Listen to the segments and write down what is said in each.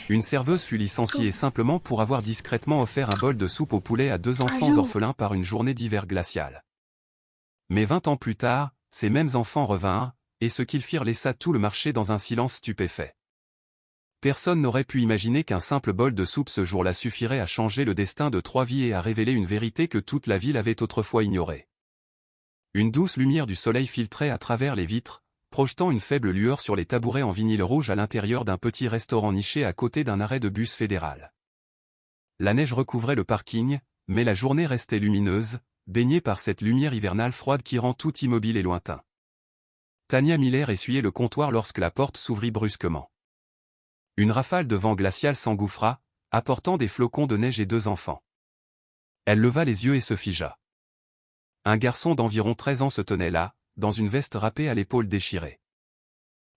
Une serveuse fut licenciée simplement pour avoir discrètement offert un bol de soupe au poulet à 2 enfants orphelins par une journée d'hiver glacial. Mais 20 ans plus tard, ces mêmes enfants revinrent, et ce qu'ils firent laissa tout le marché dans un silence stupéfait. Personne n'aurait pu imaginer qu'un simple bol de soupe ce jour-là suffirait à changer le destin de 3 vies et à révéler une vérité que toute la ville avait autrefois ignorée. Une douce lumière du soleil filtrait à travers les vitres, projetant une faible lueur sur les tabourets en vinyle rouge à l'intérieur d'un petit restaurant niché à côté d'un arrêt de bus fédéral. La neige recouvrait le parking, mais la journée restait lumineuse, baignée par cette lumière hivernale froide qui rend tout immobile et lointain. Tania Miller essuyait le comptoir lorsque la porte s'ouvrit brusquement. Une rafale de vent glacial s'engouffra, apportant des flocons de neige et 2 enfants. Elle leva les yeux et se figea. Un garçon d'environ 13 ans se tenait là, dans une veste râpée à l'épaule déchirée.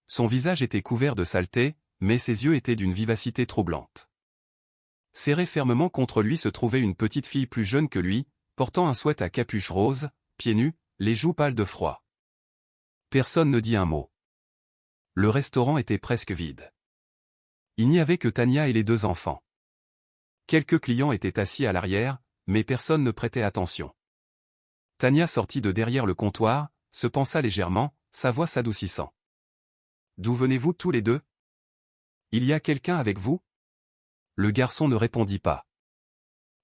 Son visage était couvert de saleté, mais ses yeux étaient d'une vivacité troublante. Serrée fermement contre lui se trouvait une petite fille plus jeune que lui, portant un sweat à capuche rose, pieds nus, les joues pâles de froid. Personne ne dit un mot. Le restaurant était presque vide. Il n'y avait que Tania et les 2 enfants. Quelques clients étaient assis à l'arrière, mais personne ne prêtait attention. Tania sortit de derrière le comptoir, se pencha légèrement, sa voix s'adoucissant. « D'où venez-vous tous les 2 ? Il y a quelqu'un avec vous ?» Le garçon ne répondit pas.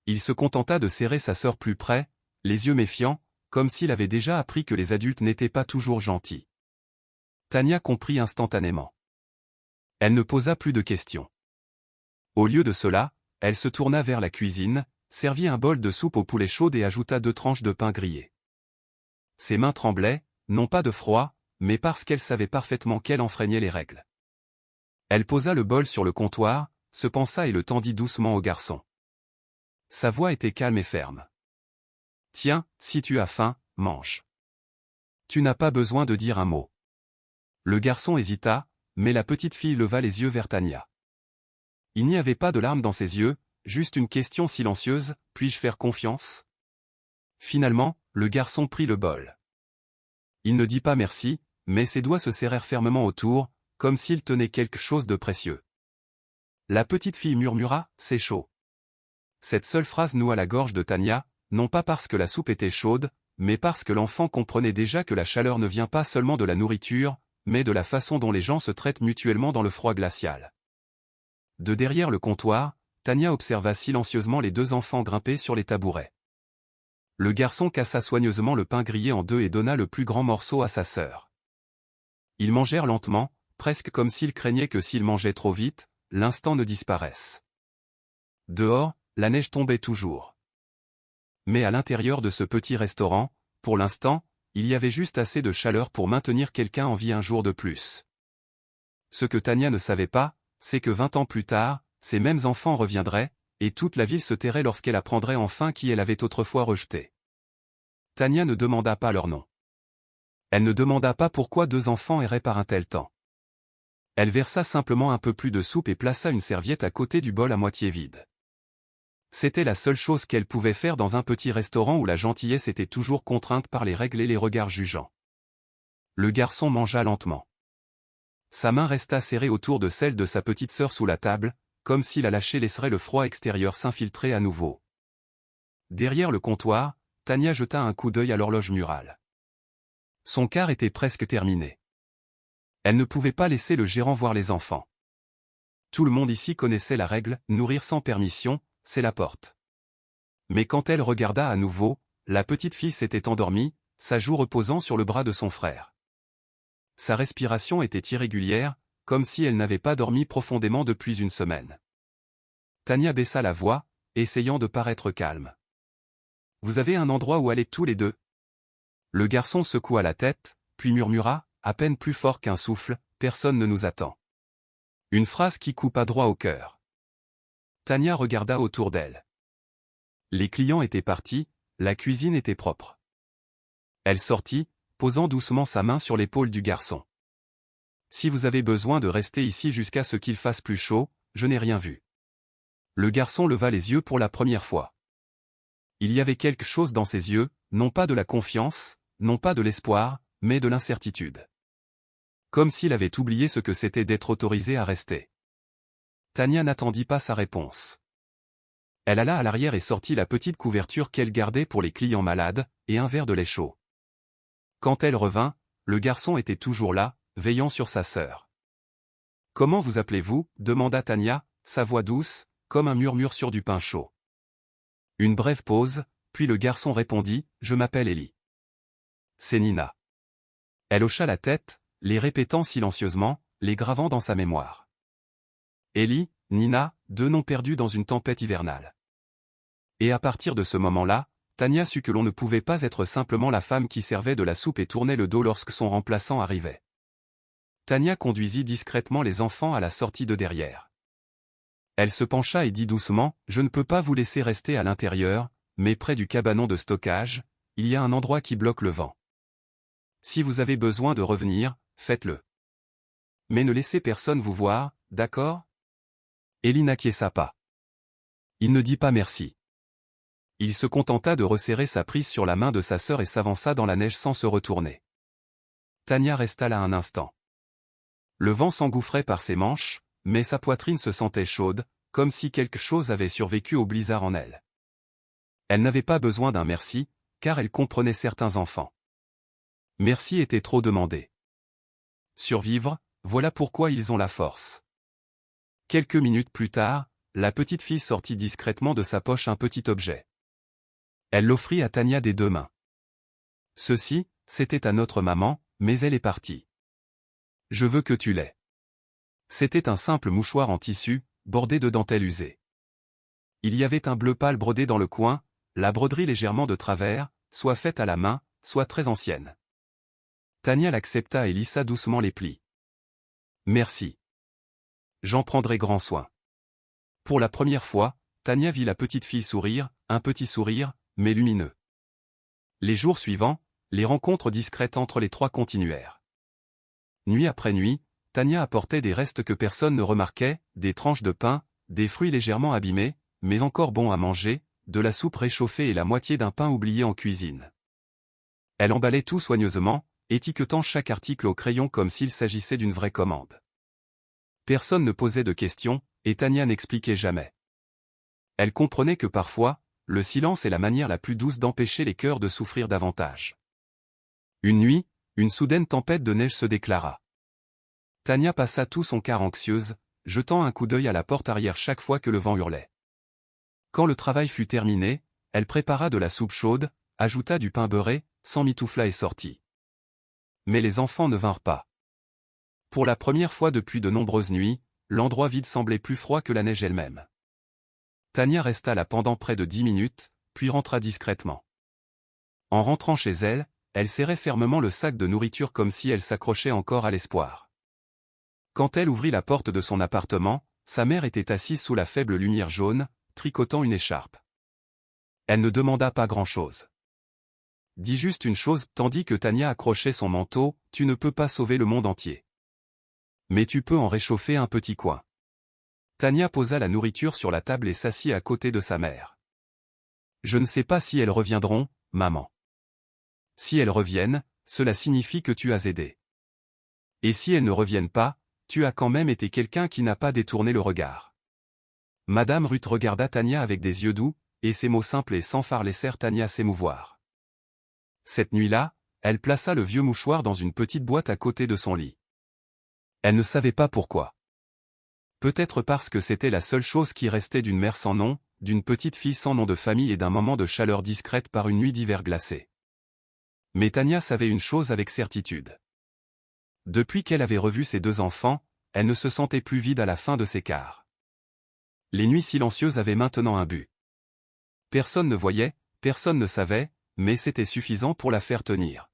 Il se contenta de serrer sa sœur plus près, les yeux méfiants, comme s'il avait déjà appris que les adultes n'étaient pas toujours gentils. Tania comprit instantanément. Elle ne posa plus de questions. Au lieu de cela, elle se tourna vers la cuisine, servit un bol de soupe au poulet chaude et ajouta 2 tranches de pain grillé. Ses mains tremblaient, non pas de froid, mais parce qu'elle savait parfaitement qu'elle enfreignait les règles. Elle posa le bol sur le comptoir, se pencha et le tendit doucement au garçon. Sa voix était calme et ferme. « Tiens, si tu as faim, mange. Tu n'as pas besoin de dire un mot. » Le garçon hésita, mais la petite fille leva les yeux vers Tania. Il n'y avait pas de larmes dans ses yeux, juste une question silencieuse, « Puis-je faire confiance ?» Finalement, le garçon prit le bol. Il ne dit pas merci, mais ses doigts se serrèrent fermement autour, comme s'il tenait quelque chose de précieux. La petite fille murmura « C'est chaud ». Cette seule phrase noua la gorge de Tania, non pas parce que la soupe était chaude, mais parce que l'enfant comprenait déjà que la chaleur ne vient pas seulement de la nourriture, mais de la façon dont les gens se traitent mutuellement dans le froid glacial. De derrière le comptoir, Tania observa silencieusement les 2 enfants grimper sur les tabourets. Le garçon cassa soigneusement le pain grillé en 2 et donna le plus grand morceau à sa sœur. Ils mangèrent lentement, presque comme s'ils craignaient que s'ils mangeaient trop vite, l'instant ne disparaisse. Dehors, la neige tombait toujours. Mais à l'intérieur de ce petit restaurant, pour l'instant, il y avait juste assez de chaleur pour maintenir quelqu'un en vie un jour de plus. Ce que Tania ne savait pas, c'est que 20 ans plus tard, ces mêmes enfants reviendraient, et toute la ville se tairait lorsqu'elle apprendrait enfin qui elle avait autrefois rejeté. Tania ne demanda pas leur nom. Elle ne demanda pas pourquoi 2 enfants erraient par un tel temps. Elle versa simplement un peu plus de soupe et plaça une serviette à côté du bol à moitié vide. C'était la seule chose qu'elle pouvait faire dans un petit restaurant où la gentillesse était toujours contrainte par les règles et les regards jugeants. Le garçon mangea lentement. Sa main resta serrée autour de celle de sa petite sœur sous la table, comme si la lâcher laisserait le froid extérieur s'infiltrer à nouveau. Derrière le comptoir, Tania jeta un coup d'œil à l'horloge murale. Son quart était presque terminé. Elle ne pouvait pas laisser le gérant voir les enfants. Tout le monde ici connaissait la règle, nourrir sans permission, c'est la porte. Mais quand elle regarda à nouveau, la petite fille s'était endormie, sa joue reposant sur le bras de son frère. Sa respiration était irrégulière, comme si elle n'avait pas dormi profondément depuis une semaine. Tania baissa la voix, essayant de paraître calme. « Vous avez un endroit où aller tous les 2 ?» Le garçon secoua la tête, puis murmura, à peine plus fort qu'un souffle, « Personne ne nous attend. » Une phrase qui coupa droit au cœur. Tania regarda autour d'elle. Les clients étaient partis, la cuisine était propre. Elle sortit, posant doucement sa main sur l'épaule du garçon. « Si vous avez besoin de rester ici jusqu'à ce qu'il fasse plus chaud, je n'ai rien vu. » Le garçon leva les yeux pour la première fois. Il y avait quelque chose dans ses yeux, non pas de la confiance, non pas de l'espoir, mais de l'incertitude. Comme s'il avait oublié ce que c'était d'être autorisé à rester. Tania n'attendit pas sa réponse. Elle alla à l'arrière et sortit la petite couverture qu'elle gardait pour les clients malades, et un verre de lait chaud. Quand elle revint, le garçon était toujours là, veillant sur sa sœur. « Comment vous appelez-vous » demanda Tania, sa voix douce, comme un murmure sur du pain chaud. Une brève pause, puis le garçon répondit « Je m'appelle Ellie. »« C'est Nina. » Elle hocha la tête, les répétant silencieusement, les gravant dans sa mémoire. Ellie, Nina, deux noms perdus dans une tempête hivernale. Et à partir de ce moment-là, Tania sut que l'on ne pouvait pas être simplement la femme qui servait de la soupe et tournait le dos lorsque son remplaçant arrivait. Tania conduisit discrètement les enfants à la sortie de derrière. Elle se pencha et dit doucement « Je ne peux pas vous laisser rester à l'intérieur, mais près du cabanon de stockage, il y a un endroit qui bloque le vent. Si vous avez besoin de revenir, faites-le. Mais ne laissez personne vous voir, d'accord ?» Ellie n'acquiesça pas. Il ne dit pas merci. Il se contenta de resserrer sa prise sur la main de sa sœur et s'avança dans la neige sans se retourner. Tania resta là un instant. Le vent s'engouffrait par ses manches, mais sa poitrine se sentait chaude, comme si quelque chose avait survécu au blizzard en elle. Elle n'avait pas besoin d'un merci, car elle comprenait certains enfants. Merci était trop demandé. Survivre, voilà pourquoi ils ont la force. Quelques minutes plus tard, la petite fille sortit discrètement de sa poche un petit objet. Elle l'offrit à Tania des deux mains. Ceci, c'était à notre maman, mais elle est partie. Je veux que tu l'aies. C'était un simple mouchoir en tissu, bordé de dentelle usée. Il y avait un bleu pâle brodé dans le coin, la broderie légèrement de travers, soit faite à la main, soit très ancienne. Tania l'accepta et lissa doucement les plis. Merci. J'en prendrai grand soin. Pour la première fois, Tania vit la petite fille sourire, un petit sourire, mais lumineux. Les jours suivants, les rencontres discrètes entre les trois continuèrent. Nuit après nuit, Tania apportait des restes que personne ne remarquait, des tranches de pain, des fruits légèrement abîmés, mais encore bons à manger, de la soupe réchauffée et la moitié d'un pain oublié en cuisine. Elle emballait tout soigneusement, étiquetant chaque article au crayon comme s'il s'agissait d'une vraie commande. Personne ne posait de questions, et Tania n'expliquait jamais. Elle comprenait que parfois, le silence est la manière la plus douce d'empêcher les cœurs de souffrir davantage. Une nuit, une soudaine tempête de neige se déclara. Tania passa tout son quart anxieuse, jetant un coup d'œil à la porte arrière chaque fois que le vent hurlait. Quand le travail fut terminé, elle prépara de la soupe chaude, ajouta du pain beurré, s'emmitoufla et sortit. Mais les enfants ne vinrent pas. Pour la première fois depuis de nombreuses nuits, l'endroit vide semblait plus froid que la neige elle-même. Tania resta là pendant près de 10 minutes, puis rentra discrètement. En rentrant chez elle, elle serrait fermement le sac de nourriture comme si elle s'accrochait encore à l'espoir. Quand elle ouvrit la porte de son appartement, sa mère était assise sous la faible lumière jaune, tricotant une écharpe. Elle ne demanda pas grand-chose. Dit juste une chose tandis que Tania accrochait son manteau, « Tu ne peux pas sauver le monde entier. Mais tu peux en réchauffer un petit coin. » Tania posa la nourriture sur la table et s'assit à côté de sa mère. « Je ne sais pas si elles reviendront, maman. Si elles reviennent, cela signifie que tu as aidé. Et si elles ne reviennent pas, tu as quand même été quelqu'un qui n'a pas détourné le regard. » Madame Ruth regarda Tania avec des yeux doux, et ces mots simples et sans phare laissèrent Tania s'émouvoir. Cette nuit-là, elle plaça le vieux mouchoir dans une petite boîte à côté de son lit. Elle ne savait pas pourquoi. Peut-être parce que c'était la seule chose qui restait d'une mère sans nom, d'une petite fille sans nom de famille et d'un moment de chaleur discrète par une nuit d'hiver glacée. Mais Tania savait une chose avec certitude. Depuis qu'elle avait revu ses deux enfants, elle ne se sentait plus vide à la fin de ses quarts. Les nuits silencieuses avaient maintenant un but. Personne ne voyait, personne ne savait, mais c'était suffisant pour la faire tenir.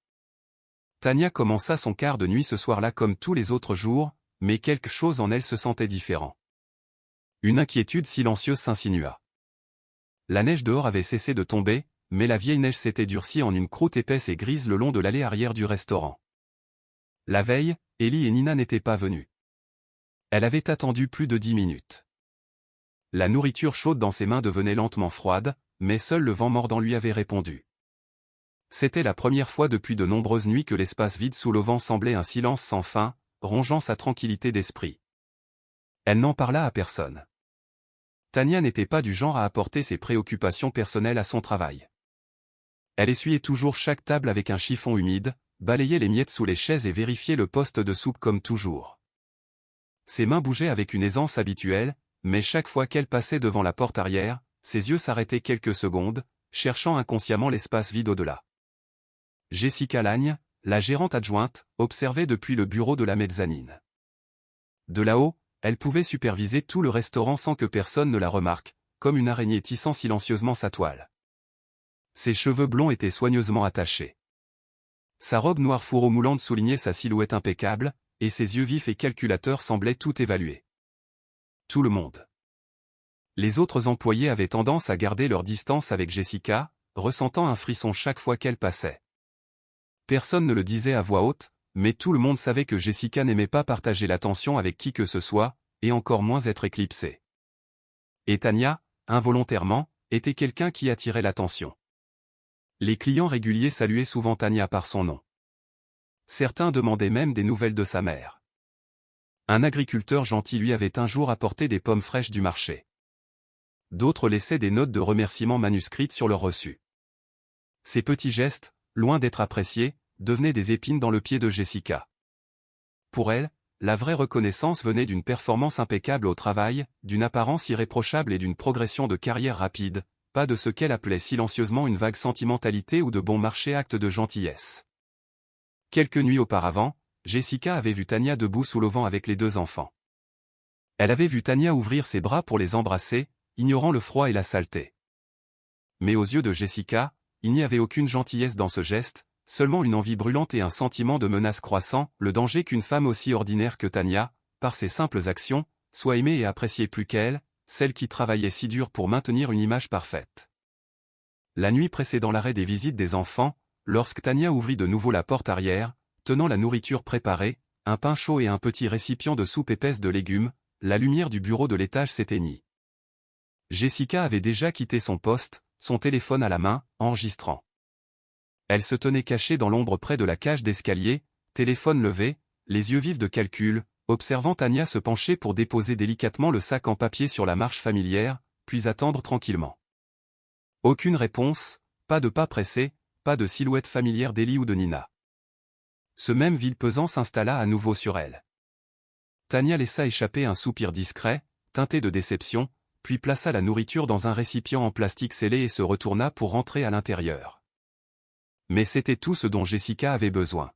Tania commença son quart de nuit ce soir-là comme tous les autres jours, mais quelque chose en elle se sentait différent. Une inquiétude silencieuse s'insinua. La neige dehors avait cessé de tomber, mais la vieille neige s'était durcie en une croûte épaisse et grise le long de l'allée arrière du restaurant. La veille, Ellie et Nina n'étaient pas venues. Elle avait attendu plus de 10 minutes. La nourriture chaude dans ses mains devenait lentement froide, mais seul le vent mordant lui avait répondu. C'était la première fois depuis de nombreuses nuits que l'espace vide sous l'auvent semblait un silence sans fin, rongeant sa tranquillité d'esprit. Elle n'en parla à personne. Tania n'était pas du genre à apporter ses préoccupations personnelles à son travail. Elle essuyait toujours chaque table avec un chiffon humide, balayait les miettes sous les chaises et vérifiait le poste de soupe comme toujours. Ses mains bougeaient avec une aisance habituelle, mais chaque fois qu'elle passait devant la porte arrière, ses yeux s'arrêtaient quelques secondes, cherchant inconsciemment l'espace vide au-delà. Jessica Lagne, la gérante adjointe, observait depuis le bureau de la mezzanine. De là-haut, elle pouvait superviser tout le restaurant sans que personne ne la remarque, comme une araignée tissant silencieusement sa toile. Ses cheveux blonds étaient soigneusement attachés. Sa robe noire fourreau moulante soulignait sa silhouette impeccable, et ses yeux vifs et calculateurs semblaient tout évaluer. Tout le monde. Les autres employés avaient tendance à garder leur distance avec Jessica, ressentant un frisson chaque fois qu'elle passait. Personne ne le disait à voix haute, mais tout le monde savait que Jessica n'aimait pas partager l'attention avec qui que ce soit, et encore moins être éclipsée. Et Tania, involontairement, était quelqu'un qui attirait l'attention. Les clients réguliers saluaient souvent Tania par son nom. Certains demandaient même des nouvelles de sa mère. Un agriculteur gentil lui avait un jour apporté des pommes fraîches du marché. D'autres laissaient des notes de remerciement manuscrites sur leur reçu. Ces petits gestes, loin d'être appréciés, devenaient des épines dans le pied de Jessica. Pour elle, la vraie reconnaissance venait d'une performance impeccable au travail, d'une apparence irréprochable et d'une progression de carrière rapide, pas de ce qu'elle appelait silencieusement une vague sentimentalité ou de bon marché acte de gentillesse. Quelques nuits auparavant, Jessica avait vu Tania debout sous l'auvent avec les 2 enfants. Elle avait vu Tania ouvrir ses bras pour les embrasser, ignorant le froid et la saleté. Mais aux yeux de Jessica, il n'y avait aucune gentillesse dans ce geste, seulement une envie brûlante et un sentiment de menace croissant, le danger qu'une femme aussi ordinaire que Tania, par ses simples actions, soit aimée et appréciée plus qu'elle, celle qui travaillait si dur pour maintenir une image parfaite. La nuit précédant l'arrêt des visites des enfants, lorsque Tania ouvrit de nouveau la porte arrière, tenant la nourriture préparée, un pain chaud et un petit récipient de soupe épaisse de légumes, la lumière du bureau de l'étage s'éteignit. Jessica avait déjà quitté son poste, son téléphone à la main, enregistrant. Elle se tenait cachée dans l'ombre près de la cage d'escalier, téléphone levé, les yeux vifs de calcul, observant Tania se pencher pour déposer délicatement le sac en papier sur la marche familière, puis attendre tranquillement. Aucune réponse, pas de pas pressé, pas de silhouette familière d'Ellie ou de Nina. Ce même vide pesant s'installa à nouveau sur elle. Tania laissa échapper un soupir discret, teinté de déception, puis plaça la nourriture dans un récipient en plastique scellé et se retourna pour rentrer à l'intérieur. Mais c'était tout ce dont Jessica avait besoin.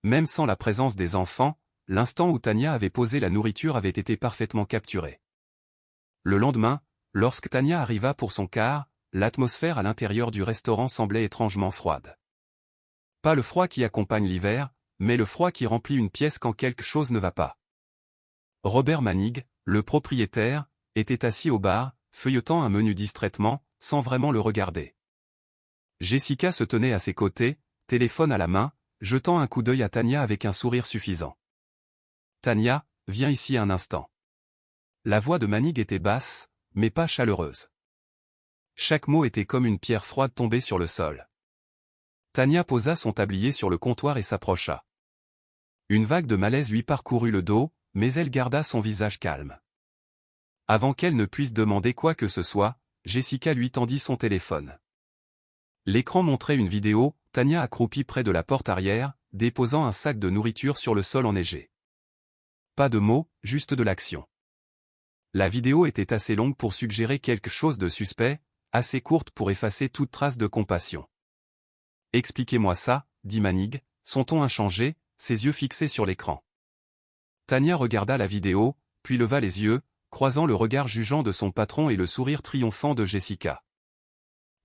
Même sans la présence des enfants, l'instant où Tania avait posé la nourriture avait été parfaitement capturé. Le lendemain, lorsque Tania arriva pour son quart, l'atmosphère à l'intérieur du restaurant semblait étrangement froide. Pas le froid qui accompagne l'hiver, mais le froid qui remplit une pièce quand quelque chose ne va pas. Robert Manig, le propriétaire, était assis au bar, feuilletant un menu distraitement, sans vraiment le regarder. Jessica se tenait à ses côtés, téléphone à la main, jetant un coup d'œil à Tania avec un sourire suffisant. « Tania, viens ici un instant. » La voix de Manig était basse, mais pas chaleureuse. Chaque mot était comme une pierre froide tombée sur le sol. Tania posa son tablier sur le comptoir et s'approcha. Une vague de malaise lui parcourut le dos, mais elle garda son visage calme. Avant qu'elle ne puisse demander quoi que ce soit, Jessica lui tendit son téléphone. L'écran montrait une vidéo, Tania accroupie près de la porte arrière, déposant un sac de nourriture sur le sol enneigé. Pas de mots, juste de l'action. La vidéo était assez longue pour suggérer quelque chose de suspect, assez courte pour effacer toute trace de compassion. « Expliquez-moi ça, » dit Manig, son ton inchangé, ses yeux fixés sur l'écran. Tania regarda la vidéo, puis leva les yeux, croisant le regard jugeant de son patron et le sourire triomphant de Jessica.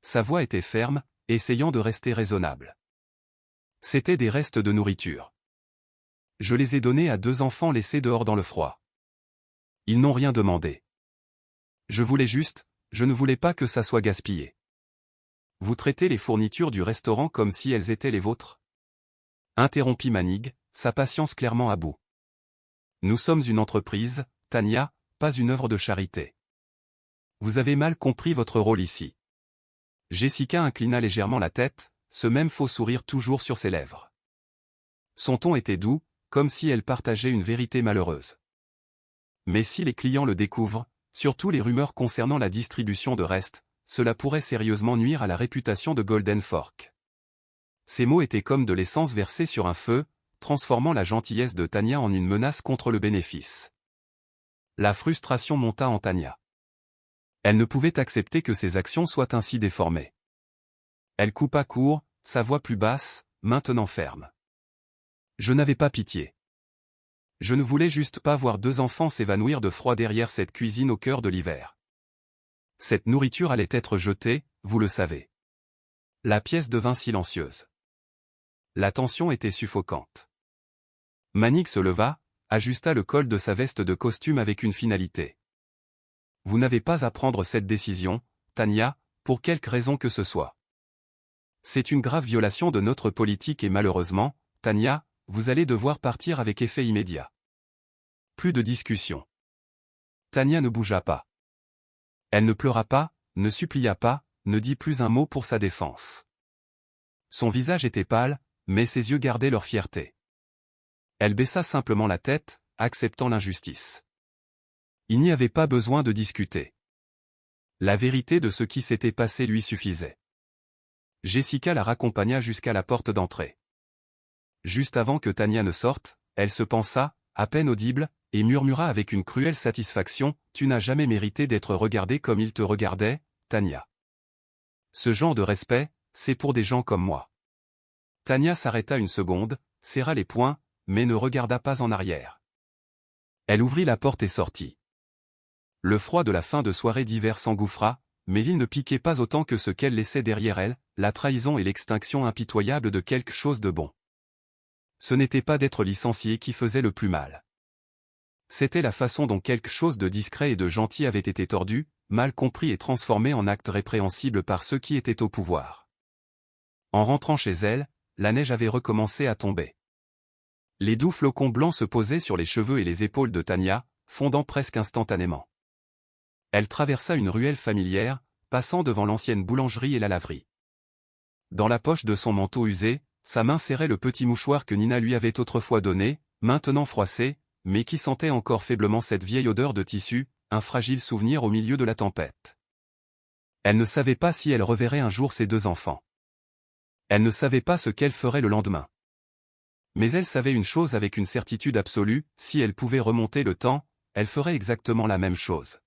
Sa voix était ferme, essayant de rester raisonnable. C'était des restes de nourriture. Je les ai donnés à 2 enfants laissés dehors dans le froid. Ils n'ont rien demandé. Je ne voulais pas que ça soit gaspillé. Vous traitez les fournitures du restaurant comme si elles étaient les vôtres? Interrompit Manig, sa patience clairement à bout. Nous sommes une entreprise, Tania, pas une œuvre de charité. Vous avez mal compris votre rôle ici. Jessica inclina légèrement la tête, ce même faux sourire toujours sur ses lèvres. Son ton était doux, comme si elle partageait une vérité malheureuse. Mais si les clients le découvrent, surtout les rumeurs concernant la distribution de restes, cela pourrait sérieusement nuire à la réputation de Golden Fork. Ces mots étaient comme de l'essence versée sur un feu, transformant la gentillesse de Tanya en une menace contre le bénéfice. La frustration monta en Tanya. Elle ne pouvait accepter que ses actions soient ainsi déformées. Elle coupa court, sa voix plus basse, maintenant ferme. Je n'avais pas pitié. Je ne voulais juste pas voir 2 enfants s'évanouir de froid derrière cette cuisine au cœur de l'hiver. Cette nourriture allait être jetée, vous le savez. La pièce devint silencieuse. La tension était suffocante. Manning se leva, ajusta le col de sa veste de costume avec une finalité. Vous n'avez pas à prendre cette décision, Tanya, pour quelque raison que ce soit. C'est une grave violation de notre politique et malheureusement, Tanya, vous allez devoir partir avec effet immédiat. Plus de discussion. Tanya ne bougea pas. Elle ne pleura pas, ne supplia pas, ne dit plus un mot pour sa défense. Son visage était pâle, mais ses yeux gardaient leur fierté. Elle baissa simplement la tête, acceptant l'injustice. Il n'y avait pas besoin de discuter. La vérité de ce qui s'était passé lui suffisait. Jessica la raccompagna jusqu'à la porte d'entrée. Juste avant que Tanya ne sorte, elle se pensa, à peine audible, et murmura avec une cruelle satisfaction, « Tu n'as jamais mérité d'être regardée comme il te regardait, Tanya. Ce genre de respect, c'est pour des gens comme moi. » Tanya s'arrêta une seconde, serra les poings, mais ne regarda pas en arrière. Elle ouvrit la porte et sortit. Le froid de la fin de soirée d'hiver s'engouffra, mais il ne piquait pas autant que ce qu'elle laissait derrière elle, la trahison et l'extinction impitoyable de quelque chose de bon. Ce n'était pas d'être licencié qui faisait le plus mal. C'était la façon dont quelque chose de discret et de gentil avait été tordu, mal compris et transformé en acte répréhensible par ceux qui étaient au pouvoir. En rentrant chez elle, la neige avait recommencé à tomber. Les doux flocons blancs se posaient sur les cheveux et les épaules de Tanya, fondant presque instantanément. Elle traversa une ruelle familière, passant devant l'ancienne boulangerie et la laverie. Dans la poche de son manteau usé, sa main serrait le petit mouchoir que Nina lui avait autrefois donné, maintenant froissé, mais qui sentait encore faiblement cette vieille odeur de tissu, un fragile souvenir au milieu de la tempête. Elle ne savait pas si elle reverrait un jour ses 2 enfants. Elle ne savait pas ce qu'elle ferait le lendemain. Mais elle savait une chose avec une certitude absolue, si elle pouvait remonter le temps, elle ferait exactement la même chose.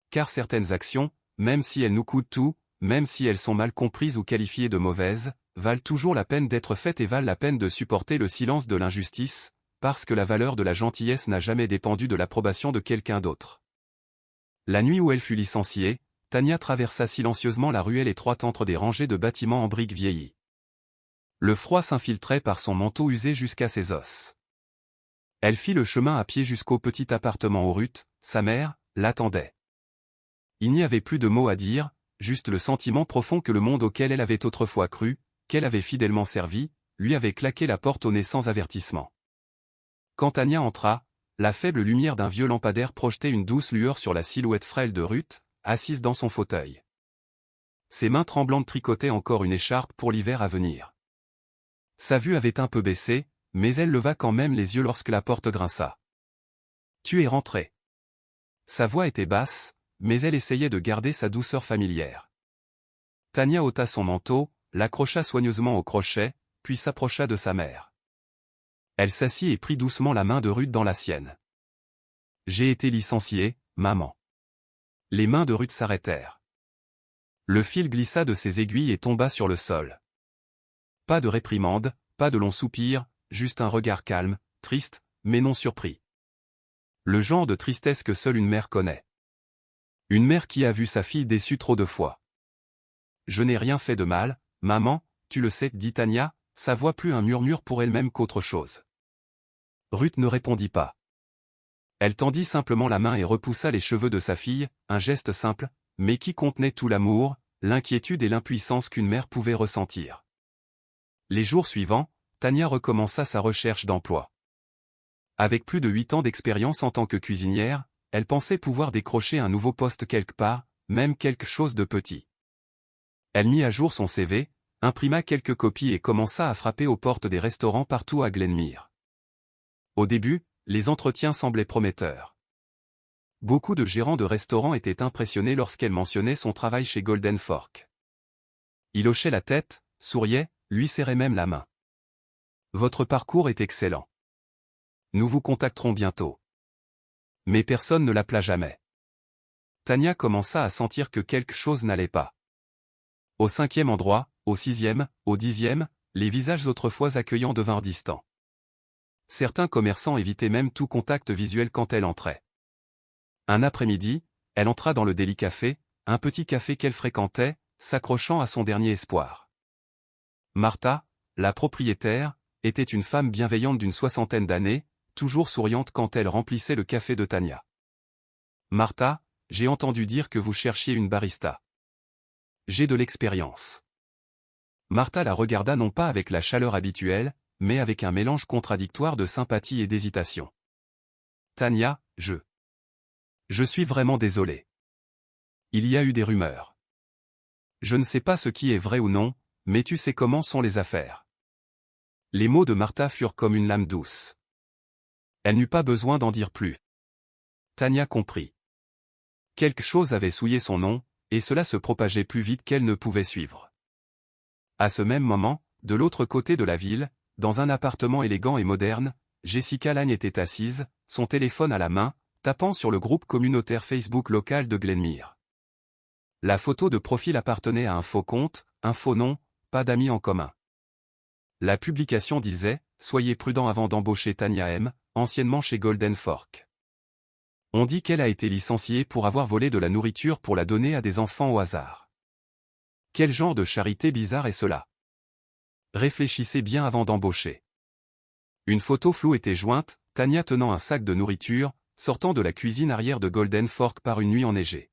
Car certaines actions, même si elles nous coûtent tout, même si elles sont mal comprises ou qualifiées de mauvaises, valent toujours la peine d'être faites et valent la peine de supporter le silence de l'injustice, parce que la valeur de la gentillesse n'a jamais dépendu de l'approbation de quelqu'un d'autre. La nuit où elle fut licenciée, Tanya traversa silencieusement la ruelle étroite entre des rangées de bâtiments en briques vieillies. Le froid s'infiltrait par son manteau usé jusqu'à ses os. Elle fit le chemin à pied jusqu'au petit appartement où Ruth, sa mère, l'attendait. Il n'y avait plus de mots à dire, juste le sentiment profond que le monde auquel elle avait autrefois cru, qu'elle avait fidèlement servi, lui avait claqué la porte au nez sans avertissement. Quand Tanya entra, la faible lumière d'un vieux lampadaire projetait une douce lueur sur la silhouette frêle de Ruth, assise dans son fauteuil. Ses mains tremblantes tricotaient encore une écharpe pour l'hiver à venir. Sa vue avait un peu baissé, mais elle leva quand même les yeux lorsque la porte grinça. « Tu es rentré. » Sa voix était basse, mais elle essayait de garder sa douceur familière. Tanya ôta son manteau, l'accrocha soigneusement au crochet, puis s'approcha de sa mère. Elle s'assit et prit doucement la main de Ruth dans la sienne. « J'ai été licenciée, maman. » Les mains de Ruth s'arrêtèrent. Le fil glissa de ses aiguilles et tomba sur le sol. Pas de réprimande, pas de long soupir, juste un regard calme, triste, mais non surpris. Le genre de tristesse que seule une mère connaît. Une mère qui a vu sa fille déçue trop de fois. « Je n'ai rien fait de mal, maman, tu le sais, dit Tanya, sa voix plus un murmure pour elle-même qu'autre chose. Ruth ne répondit pas. Elle tendit simplement la main et repoussa les cheveux de sa fille, un geste simple, mais qui contenait tout l'amour, l'inquiétude et l'impuissance qu'une mère pouvait ressentir. Les jours suivants, Tanya recommença sa recherche d'emploi. Avec plus de 8 ans d'expérience en tant que cuisinière, elle pensait pouvoir décrocher un nouveau poste quelque part, même quelque chose de petit. Elle mit à jour son CV, imprima quelques copies et commença à frapper aux portes des restaurants partout à Glenmere. Au début, les entretiens semblaient prometteurs. Beaucoup de gérants de restaurants étaient impressionnés lorsqu'elle mentionnait son travail chez Golden Fork. Il hochait la tête, souriait, lui serrait même la main. Votre parcours est excellent. Nous vous contacterons bientôt. Mais personne ne l'appela jamais. Tania commença à sentir que quelque chose n'allait pas. Au 5e endroit, au 6e, au 10e, les visages autrefois accueillants devinrent distants. Certains commerçants évitaient même tout contact visuel quand elle entrait. Un après-midi, elle entra dans le Daily Café, un petit café qu'elle fréquentait, s'accrochant à son dernier espoir. Martha, la propriétaire, était une femme bienveillante d'une 60aine d'années, toujours souriante quand elle remplissait le café de Tania. « Martha, j'ai entendu dire que vous cherchiez une barista. J'ai de l'expérience. » Martha la regarda non pas avec la chaleur habituelle, mais avec un mélange contradictoire de sympathie et d'hésitation. « Tania, je suis vraiment désolé. Il y a eu des rumeurs. Je ne sais pas ce qui est vrai ou non, mais tu sais comment sont les affaires. » Les mots de Martha furent comme une lame douce. Elle n'eut pas besoin d'en dire plus. Tania comprit. Quelque chose avait souillé son nom, et cela se propageait plus vite qu'elle ne pouvait suivre. À ce même moment, de l'autre côté de la ville, dans un appartement élégant et moderne, Jessica Lagne était assise, son téléphone à la main, tapant sur le groupe communautaire Facebook local de Glenmere. La photo de profil appartenait à un faux compte, un faux nom, pas d'amis en commun. La publication disait « Soyez prudent avant d'embaucher Tania M., anciennement chez Golden Fork. On dit qu'elle a été licenciée pour avoir volé de la nourriture pour la donner à des enfants au hasard. Quel genre de charité bizarre est cela? Réfléchissez bien avant d'embaucher. » Une photo floue était jointe, Tania tenant un sac de nourriture, sortant de la cuisine arrière de Golden Fork par une nuit enneigée.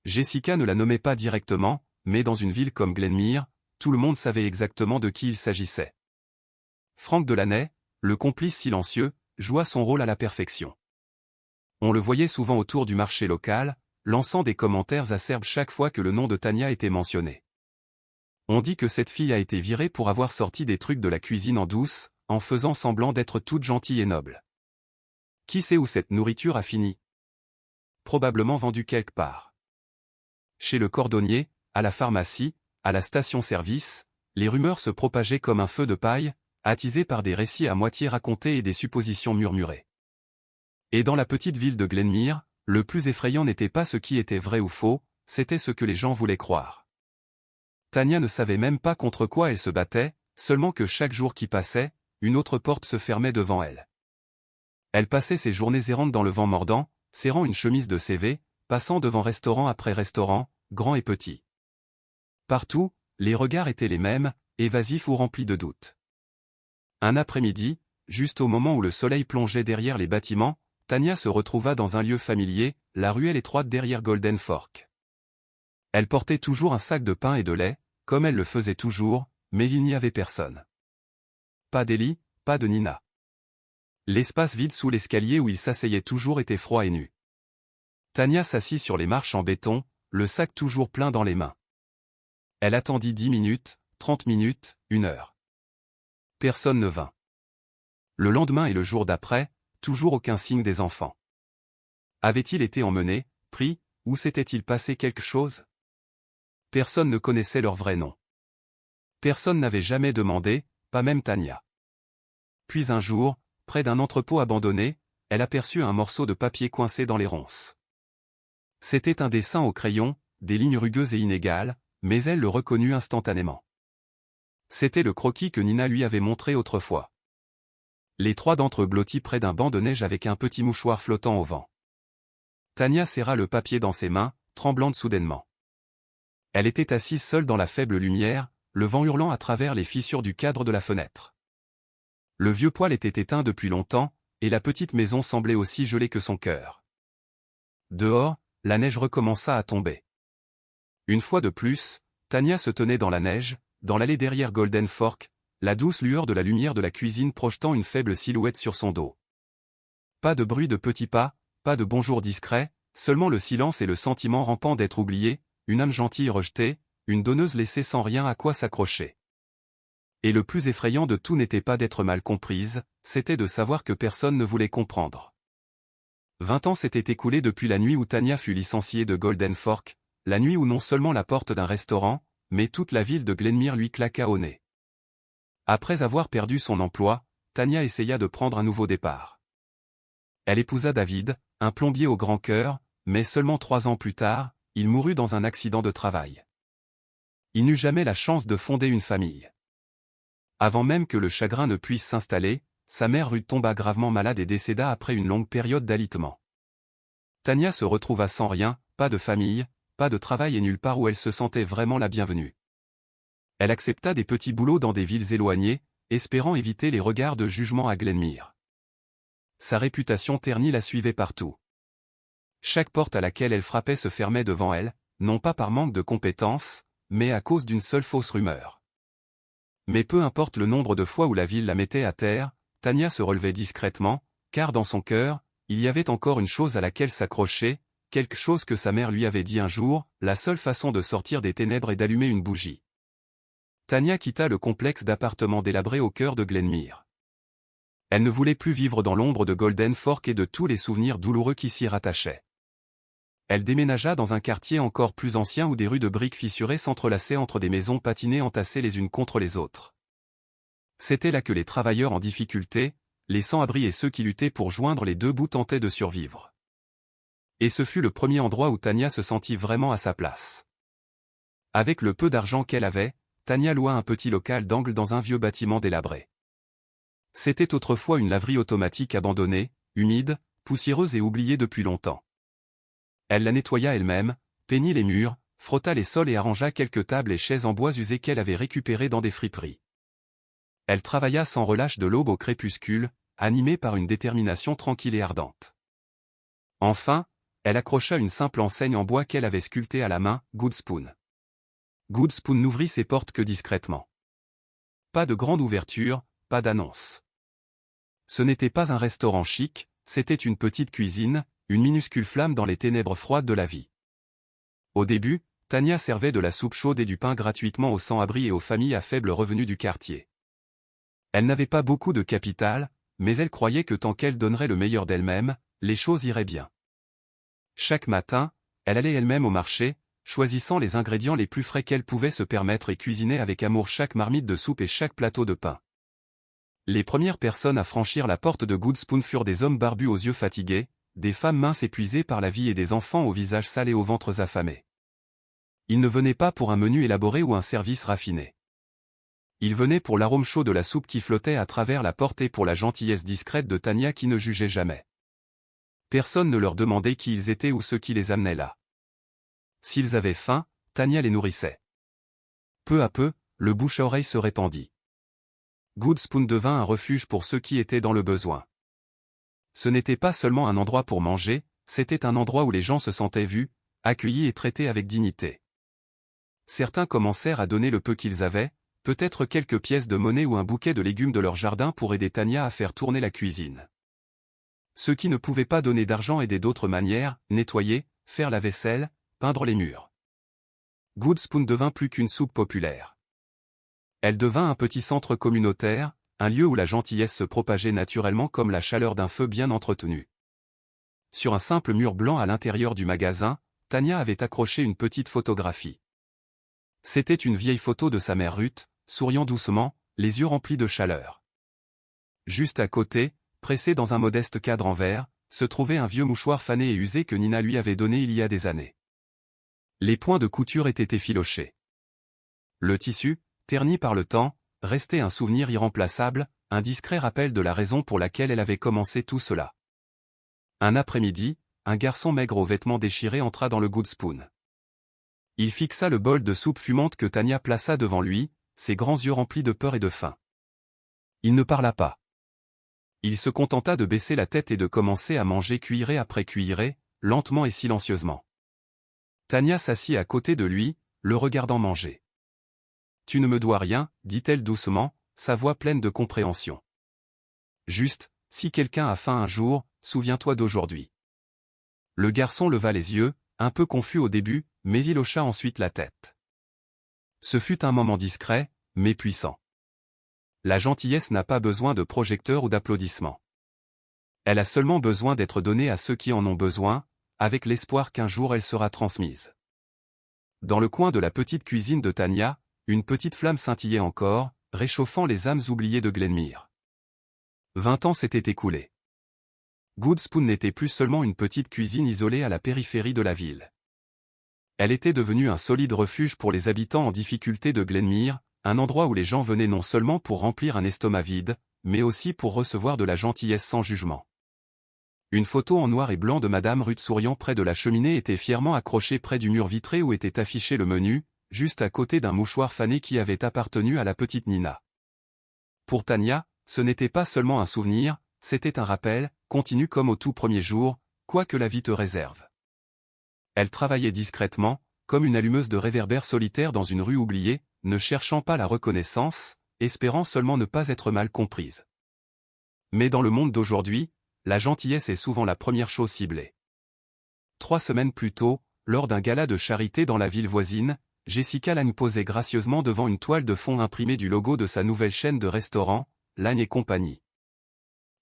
Jessica ne la nommait pas directement, mais dans une ville comme Glenmere, tout le monde savait exactement de qui il s'agissait. Frank Delaney, le complice silencieux, joua son rôle à la perfection. On le voyait souvent autour du marché local, lançant des commentaires acerbes chaque fois que le nom de Tania était mentionné. On dit que cette fille a été virée pour avoir sorti des trucs de la cuisine en douce, en faisant semblant d'être toute gentille et noble. Qui sait où cette nourriture a fini? Probablement vendue quelque part. Chez le cordonnier, à la pharmacie, à la station-service, les rumeurs se propageaient comme un feu de paille, attisées par des récits à moitié racontés et des suppositions murmurées. Et dans la petite ville de Glenmere, le plus effrayant n'était pas ce qui était vrai ou faux, c'était ce que les gens voulaient croire. Tania ne savait même pas contre quoi elle se battait, seulement que chaque jour qui passait, une autre porte se fermait devant elle. Elle passait ses journées errantes dans le vent mordant, serrant une chemise de CV, passant devant restaurant après restaurant, grand et petit. Partout, les regards étaient les mêmes, évasifs ou remplis de doutes. Un après-midi, juste au moment où le soleil plongeait derrière les bâtiments, Tania se retrouva dans un lieu familier, la ruelle étroite derrière Golden Fork. Elle portait toujours un sac de pain et de lait, comme elle le faisait toujours, mais il n'y avait personne. Pas d'Ellie, pas de Nina. L'espace vide sous l'escalier où il s'asseyait toujours était froid et nu. Tania s'assit sur les marches en béton, le sac toujours plein dans les mains. Elle attendit 10 minutes, 30 minutes, 1 heure. Personne ne vint. Le lendemain et le jour d'après, toujours aucun signe des enfants. Avait-il été emmené, pris, ou s'était-il passé quelque chose? Personne ne connaissait leur vrai nom. Personne n'avait jamais demandé, pas même Tania. Puis un jour, près d'un entrepôt abandonné, elle aperçut un morceau de papier coincé dans les ronces. C'était un dessin au crayon, des lignes rugueuses et inégales, mais elle le reconnut instantanément. C'était le croquis que Nina lui avait montré autrefois. Les trois d'entre eux blottis près d'un banc de neige avec un petit mouchoir flottant au vent. Tania serra le papier dans ses mains, tremblante soudainement. Elle était assise seule dans la faible lumière, le vent hurlant à travers les fissures du cadre de la fenêtre. Le vieux poêle était éteint depuis longtemps, et la petite maison semblait aussi gelée que son cœur. Dehors, la neige recommença à tomber. Une fois de plus, Tania se tenait dans la neige, dans l'allée derrière Golden Fork, la douce lueur de la lumière de la cuisine projetant une faible silhouette sur son dos. Pas de bruit de petits pas, pas de bonjour discret, seulement le silence et le sentiment rampant d'être oublié, une âme gentille rejetée, une donneuse laissée sans rien à quoi s'accrocher. Et le plus effrayant de tout n'était pas d'être mal comprise, c'était de savoir que personne ne voulait comprendre. 20 ans s'étaient écoulés depuis la nuit où Tanya fut licenciée de Golden Fork, la nuit où non seulement la porte d'un restaurant, mais toute la ville de Glenmere lui claqua au nez. Après avoir perdu son emploi, Tanya essaya de prendre un nouveau départ. Elle épousa David, un plombier au grand cœur, mais seulement 3 ans plus tard, il mourut dans un accident de travail. Il n'eut jamais la chance de fonder une famille. Avant même que le chagrin ne puisse s'installer, sa mère Ruth tomba gravement malade et décéda après une longue période d'alitement. Tanya se retrouva sans rien, pas de famille, pas de travail et nulle part où elle se sentait vraiment la bienvenue. Elle accepta des petits boulots dans des villes éloignées, espérant éviter les regards de jugement à Glenmere. Sa réputation ternie la suivait partout. Chaque porte à laquelle elle frappait se fermait devant elle, non pas par manque de compétences, mais à cause d'une seule fausse rumeur. Mais peu importe le nombre de fois où la ville la mettait à terre, Tanya se relevait discrètement, car dans son cœur, il y avait encore une chose à laquelle s'accrocher, quelque chose que sa mère lui avait dit un jour, la seule façon de sortir des ténèbres est d'allumer une bougie. Tanya quitta le complexe d'appartements délabrés au cœur de Glenmere. Elle ne voulait plus vivre dans l'ombre de Golden Fork et de tous les souvenirs douloureux qui s'y rattachaient. Elle déménagea dans un quartier encore plus ancien où des rues de briques fissurées s'entrelaçaient entre des maisons patinées entassées les unes contre les autres. C'était là que les travailleurs en difficulté, les sans-abri et ceux qui luttaient pour joindre les deux bouts tentaient de survivre. Et ce fut le premier endroit où Tanya se sentit vraiment à sa place. Avec le peu d'argent qu'elle avait, Tanya loua un petit local d'angle dans un vieux bâtiment délabré. C'était autrefois une laverie automatique abandonnée, humide, poussiéreuse et oubliée depuis longtemps. Elle la nettoya elle-même, peignit les murs, frotta les sols et arrangea quelques tables et chaises en bois usés qu'elle avait récupérées dans des friperies. Elle travailla sans relâche de l'aube au crépuscule, animée par une détermination tranquille et ardente. Enfin, elle accrocha une simple enseigne en bois qu'elle avait sculptée à la main, Goodspoon. Goodspoon n'ouvrit ses portes que discrètement. Pas de grande ouverture, pas d'annonce. Ce n'était pas un restaurant chic, c'était une petite cuisine, une minuscule flamme dans les ténèbres froides de la vie. Au début, Tanya servait de la soupe chaude et du pain gratuitement aux sans-abri et aux familles à faible revenu du quartier. Elle n'avait pas beaucoup de capital, mais elle croyait que tant qu'elle donnerait le meilleur d'elle-même, les choses iraient bien. Chaque matin, elle allait elle-même au marché, choisissant les ingrédients les plus frais qu'elle pouvait se permettre et cuisinait avec amour chaque marmite de soupe et chaque plateau de pain. Les premières personnes à franchir la porte de Goodspoon furent des hommes barbus aux yeux fatigués, des femmes minces épuisées par la vie et des enfants au visage sale et aux ventres affamés. Ils ne venaient pas pour un menu élaboré ou un service raffiné. Ils venaient pour l'arôme chaud de la soupe qui flottait à travers la porte et pour la gentillesse discrète de Tanya qui ne jugeait jamais. Personne ne leur demandait qui ils étaient ou ce qui les amenait là. S'ils avaient faim, Tanya les nourrissait. Peu à peu, le bouche à oreille se répandit. Goodspoon devint un refuge pour ceux qui étaient dans le besoin. Ce n'était pas seulement un endroit pour manger, c'était un endroit où les gens se sentaient vus, accueillis et traités avec dignité. Certains commencèrent à donner le peu qu'ils avaient, peut-être quelques pièces de monnaie ou un bouquet de légumes de leur jardin pour aider Tanya à faire tourner la cuisine. Ceux qui ne pouvaient pas donner d'argent aidaient d'autres manières, nettoyer, faire la vaisselle, peindre les murs. Goodspoon devint plus qu'une soupe populaire. Elle devint un petit centre communautaire, un lieu où la gentillesse se propageait naturellement comme la chaleur d'un feu bien entretenu. Sur un simple mur blanc à l'intérieur du magasin, Tanya avait accroché une petite photographie. C'était une vieille photo de sa mère Ruth, souriant doucement, les yeux remplis de chaleur. Juste à côté, pressé dans un modeste cadre en verre, se trouvait un vieux mouchoir fané et usé que Nina lui avait donné il y a des années. Les points de couture étaient effilochés. Le tissu, terni par le temps, restait un souvenir irremplaçable, un discret rappel de la raison pour laquelle elle avait commencé tout cela. Un après-midi, un garçon maigre aux vêtements déchirés entra dans le Goodspoon. Il fixa le bol de soupe fumante que Tanya plaça devant lui, ses grands yeux remplis de peur et de faim. Il ne parla pas. Il se contenta de baisser la tête et de commencer à manger cuillerée après cuillerée, lentement et silencieusement. Tanya s'assit à côté de lui, le regardant manger. « Tu ne me dois rien, dit-elle doucement, sa voix pleine de compréhension. Juste, si quelqu'un a faim un jour, souviens-toi d'aujourd'hui. » Le garçon leva les yeux, un peu confus au début, mais il hocha ensuite la tête. Ce fut un moment discret, mais puissant. La gentillesse n'a pas besoin de projecteurs ou d'applaudissements. Elle a seulement besoin d'être donnée à ceux qui en ont besoin, avec l'espoir qu'un jour elle sera transmise. Dans le coin de la petite cuisine de Tania, une petite flamme scintillait encore, réchauffant les âmes oubliées de Glenmire. 20 ans s'étaient écoulés. Goodspoon n'était plus seulement une petite cuisine isolée à la périphérie de la ville. Elle était devenue un solide refuge pour les habitants en difficulté de Glenmire, un endroit où les gens venaient non seulement pour remplir un estomac vide, mais aussi pour recevoir de la gentillesse sans jugement. Une photo en noir et blanc de Madame Ruth souriant près de la cheminée était fièrement accrochée près du mur vitré où était affiché le menu, juste à côté d'un mouchoir fané qui avait appartenu à la petite Nina. Pour Tania, ce n'était pas seulement un souvenir, c'était un rappel, continu comme au tout premier jour, quoi que la vie te réserve. Elle travaillait discrètement, comme une allumeuse de réverbère solitaire dans une rue oubliée, ne cherchant pas la reconnaissance, espérant seulement ne pas être mal comprise. Mais dans le monde d'aujourd'hui, la gentillesse est souvent la première chose ciblée. 3 semaines plus tôt, lors d'un gala de charité dans la ville voisine, Jessica Lange posait gracieusement devant une toile de fond imprimée du logo de sa nouvelle chaîne de restaurants, Lange et compagnie.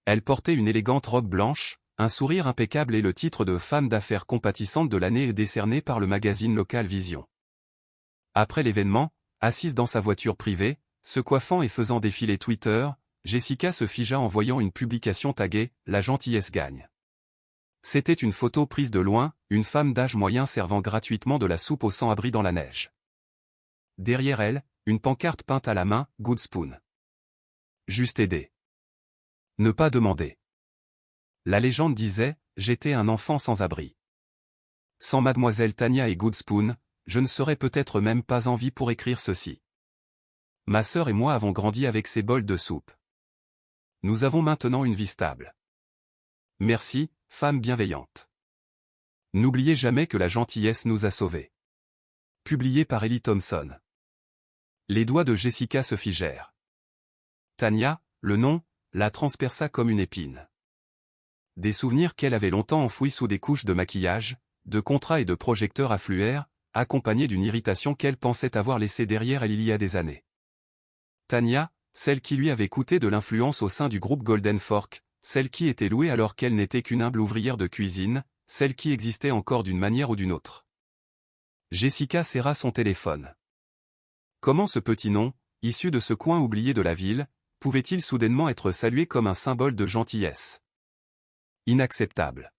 Elle portait une élégante robe blanche, un sourire impeccable et le titre de femme d'affaires compatissante de l'année est décerné par le magazine local Vision. Après l'événement, assise dans sa voiture privée, se coiffant et faisant défiler Twitter, Jessica se figea en voyant une publication taguée « La gentillesse gagne ». C'était une photo prise de loin, une femme d'âge moyen servant gratuitement de la soupe aux sans-abri dans la neige. Derrière elle, une pancarte peinte à la main, Goodspoon. Juste aider. Ne pas demander. La légende disait, j'étais un enfant sans abri. Sans mademoiselle Tania et Goodspoon, je ne serais peut-être même pas en vie pour écrire ceci. Ma sœur et moi avons grandi avec ces bols de soupe. Nous avons maintenant une vie stable. Merci, femme bienveillante. N'oubliez jamais que la gentillesse nous a sauvés. Publié par Ellie Thompson. Les doigts de Jessica se figèrent. Tania, le nom, la transperça comme une épine. Des souvenirs qu'elle avait longtemps enfouis sous des couches de maquillage, de contrats et de projecteurs affluèrent, accompagnés d'une irritation qu'elle pensait avoir laissée derrière elle il y a des années. Tania, celle qui lui avait coûté de l'influence au sein du groupe Golden Fork, celle qui était louée alors qu'elle n'était qu'une humble ouvrière de cuisine, celle qui existait encore d'une manière ou d'une autre. Jessica serra son téléphone. Comment ce petit nom, issu de ce coin oublié de la ville, pouvait-il soudainement être salué comme un symbole de gentillesse? Inacceptable.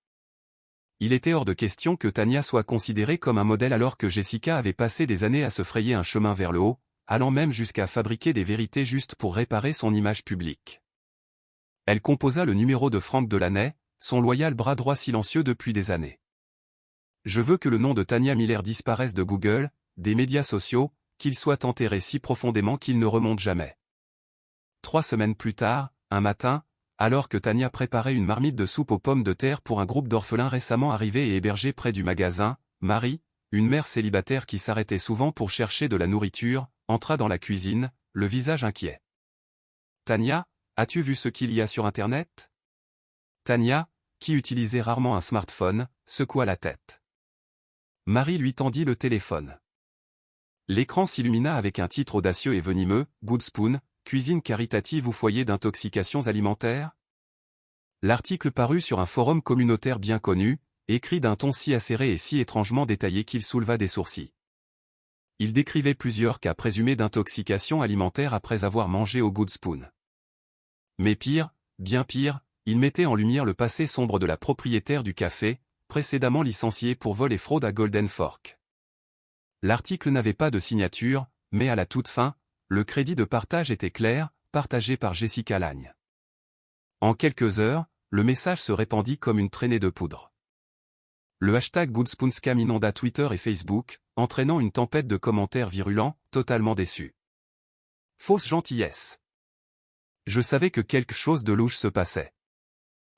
Il était hors de question que Tania soit considérée comme un modèle alors que Jessica avait passé des années à se frayer un chemin vers le haut, allant même jusqu'à fabriquer des vérités justes pour réparer son image publique. Elle composa le numéro de Franck Delaney, son loyal bras droit silencieux depuis des années. Je veux que le nom de Tania Miller disparaisse de Google, des médias sociaux, qu'il soit enterré si profondément qu'il ne remonte jamais. 3 semaines plus tard, un matin, alors que Tania préparait une marmite de soupe aux pommes de terre pour un groupe d'orphelins récemment arrivés et hébergés près du magasin, Marie, une mère célibataire qui s'arrêtait souvent pour chercher de la nourriture, entra dans la cuisine, le visage inquiet. « Tania, as-tu vu ce qu'il y a sur Internet ?» Tania, qui utilisait rarement un smartphone, secoua la tête. Marie lui tendit le téléphone. L'écran s'illumina avec un titre audacieux et venimeux, « Goodspoon, cuisine caritative ou foyer d'intoxications alimentaires ?» L'article parut sur un forum communautaire bien connu, écrit d'un ton si acéré et si étrangement détaillé qu'il souleva des sourcils. Il décrivait plusieurs cas présumés d'intoxication alimentaire après avoir mangé au Goodspoon. Mais pire, bien pire, il mettait en lumière le passé sombre de la propriétaire du café, précédemment licenciée pour vol et fraude à Golden Fork. L'article n'avait pas de signature, mais à la toute fin, le crédit de partage était clair, partagé par Jessica Lange. En quelques heures, le message se répandit comme une traînée de poudre. Le hashtag GoodspoonScam inonda Twitter et Facebook, entraînant une tempête de commentaires virulents, totalement déçus. Fausse gentillesse. Je savais que quelque chose de louche se passait.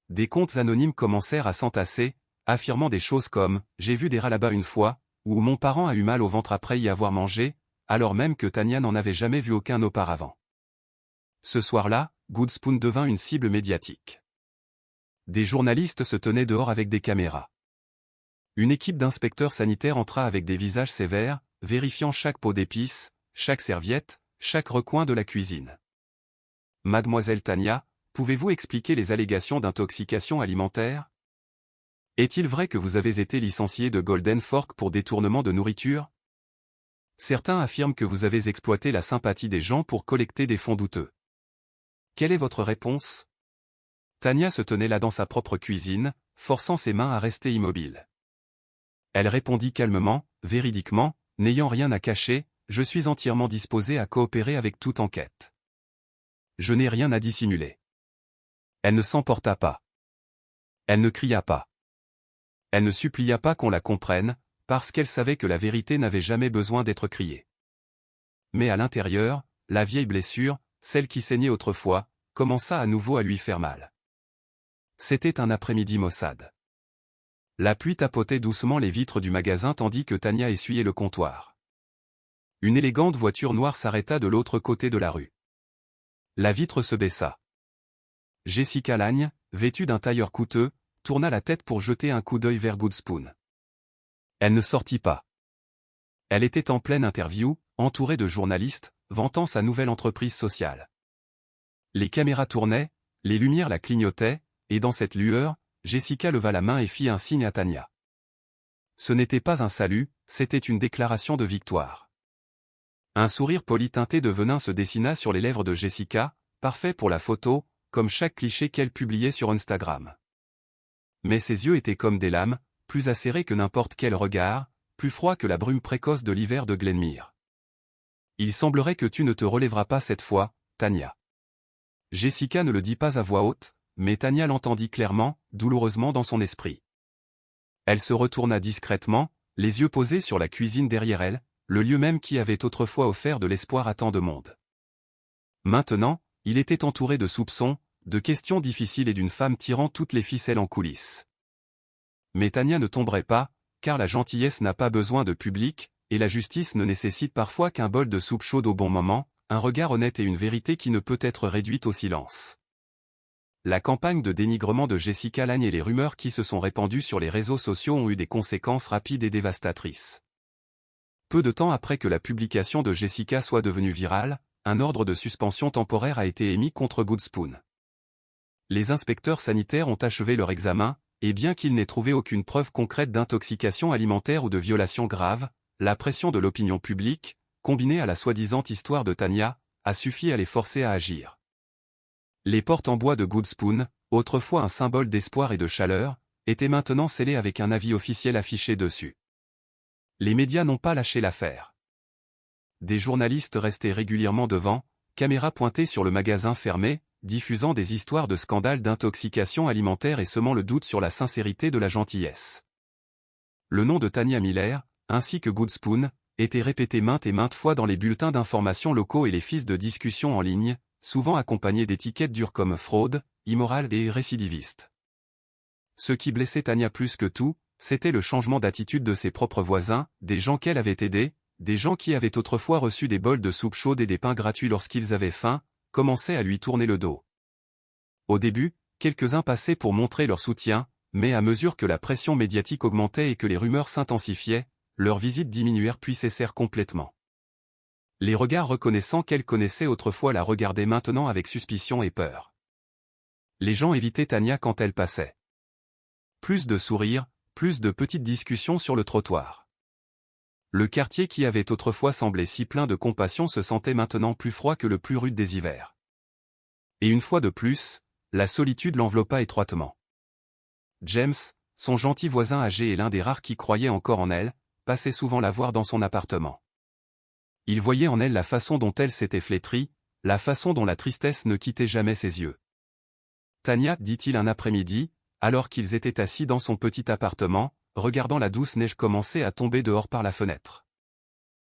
Des comptes anonymes commencèrent à s'entasser, affirmant des choses comme « J'ai vu des rats là-bas une fois » ou « Mon parent a eu mal au ventre après y avoir mangé », alors même que Tania n'en avait jamais vu aucun auparavant. Ce soir-là, Goodspoon devint une cible médiatique. Des journalistes se tenaient dehors avec des caméras. Une équipe d'inspecteurs sanitaires entra avec des visages sévères, vérifiant chaque pot d'épices, chaque serviette, chaque recoin de la cuisine. Mademoiselle Tania, Pouvez-vous expliquer les allégations d'intoxication alimentaire? Est-il vrai que vous avez été licencié de Golden Fork pour détournement de nourriture? Certains affirment que vous avez exploité la sympathie des gens pour collecter des fonds douteux. Quelle est votre réponse? Tania se tenait là dans sa propre cuisine, forçant ses mains à rester immobiles. Elle répondit calmement, véridiquement, n'ayant rien à cacher, je suis entièrement disposée à coopérer avec toute enquête. Je n'ai rien à dissimuler. Elle ne s'emporta pas. Elle ne cria pas. Elle ne supplia pas qu'on la comprenne, parce qu'elle savait que la vérité n'avait jamais besoin d'être criée. Mais à l'intérieur, la vieille blessure, celle qui saignait autrefois, commença à nouveau à lui faire mal. C'était un après-midi maussade. La pluie tapotait doucement les vitres du magasin tandis que Tania essuyait le comptoir. Une élégante voiture noire s'arrêta de l'autre côté de la rue. La vitre se baissa. Jessica Lange, vêtue d'un tailleur coûteux, tourna la tête pour jeter un coup d'œil vers Goodspoon. Elle ne sortit pas. Elle était en pleine interview, entourée de journalistes, vantant sa nouvelle entreprise sociale. Les caméras tournaient, les lumières la clignotaient, et dans cette lueur, Jessica leva la main et fit un signe à Tania. Ce n'était pas un salut, c'était une déclaration de victoire. Un sourire poli teinté de venin se dessina sur les lèvres de Jessica, parfait pour la photo, comme chaque cliché qu'elle publiait sur Instagram. Mais ses yeux étaient comme des lames, plus acérés que n'importe quel regard, plus froids que la brume précoce de l'hiver de Glenmere. Il semblerait que tu ne te relèveras pas cette fois, Tania. Jessica ne le dit pas à voix haute, mais Tania l'entendit clairement, douloureusement dans son esprit. Elle se retourna discrètement, les yeux posés sur la cuisine derrière elle, le lieu même qui avait autrefois offert de l'espoir à tant de monde. Maintenant, il était entouré de soupçons, de questions difficiles et d'une femme tirant toutes les ficelles en coulisses. Mais Tania ne tomberait pas, car la gentillesse n'a pas besoin de public, et la justice ne nécessite parfois qu'un bol de soupe chaude au bon moment, un regard honnête et une vérité qui ne peut être réduite au silence. La campagne de dénigrement de Jessica Lange et les rumeurs qui se sont répandues sur les réseaux sociaux ont eu des conséquences rapides et dévastatrices. Peu de temps après que la publication de Jessica soit devenue virale, un ordre de suspension temporaire a été émis contre Goodspoon. Les inspecteurs sanitaires ont achevé leur examen, et bien qu'ils n'aient trouvé aucune preuve concrète d'intoxication alimentaire ou de violation grave, la pression de l'opinion publique, combinée à la soi-disant histoire de Tania, a suffi à les forcer à agir. Les portes en bois de Goodspoon, autrefois un symbole d'espoir et de chaleur, étaient maintenant scellées avec un avis officiel affiché dessus. Les médias n'ont pas lâché l'affaire. Des journalistes restaient régulièrement devant, caméras pointées sur le magasin fermé, diffusant des histoires de scandales d'intoxication alimentaire et semant le doute sur la sincérité de la gentillesse. Le nom de Tania Miller, ainsi que Goodspoon, était répété maintes et maintes fois dans les bulletins d'information locaux et les fiches de discussion en ligne, souvent accompagnés d'étiquettes dures comme fraude, immoral et récidiviste. Ce qui blessait Tania plus que tout, c'était le changement d'attitude de ses propres voisins, des gens qu'elle avait aidés, des gens qui avaient autrefois reçu des bols de soupe chaude et des pains gratuits lorsqu'ils avaient faim, commençaient à lui tourner le dos. Au début, quelques-uns passaient pour montrer leur soutien, mais à mesure que la pression médiatique augmentait et que les rumeurs s'intensifiaient, leurs visites diminuèrent puis cessèrent complètement. Les regards reconnaissants qu'elle connaissait autrefois la regardaient maintenant avec suspicion et peur. Les gens évitaient Tania quand elle passait. Plus de sourires, plus de petites discussions sur le trottoir. Le quartier qui avait autrefois semblé si plein de compassion se sentait maintenant plus froid que le plus rude des hivers. Et une fois de plus, la solitude l'enveloppa étroitement. James, son gentil voisin âgé et l'un des rares qui croyait encore en elle, passait souvent la voir dans son appartement. Il voyait en elle la façon dont elle s'était flétrie, la façon dont la tristesse ne quittait jamais ses yeux. Tania, dit-il un après-midi, alors qu'ils étaient assis dans son petit appartement, regardant la douce neige commencer à tomber dehors par la fenêtre.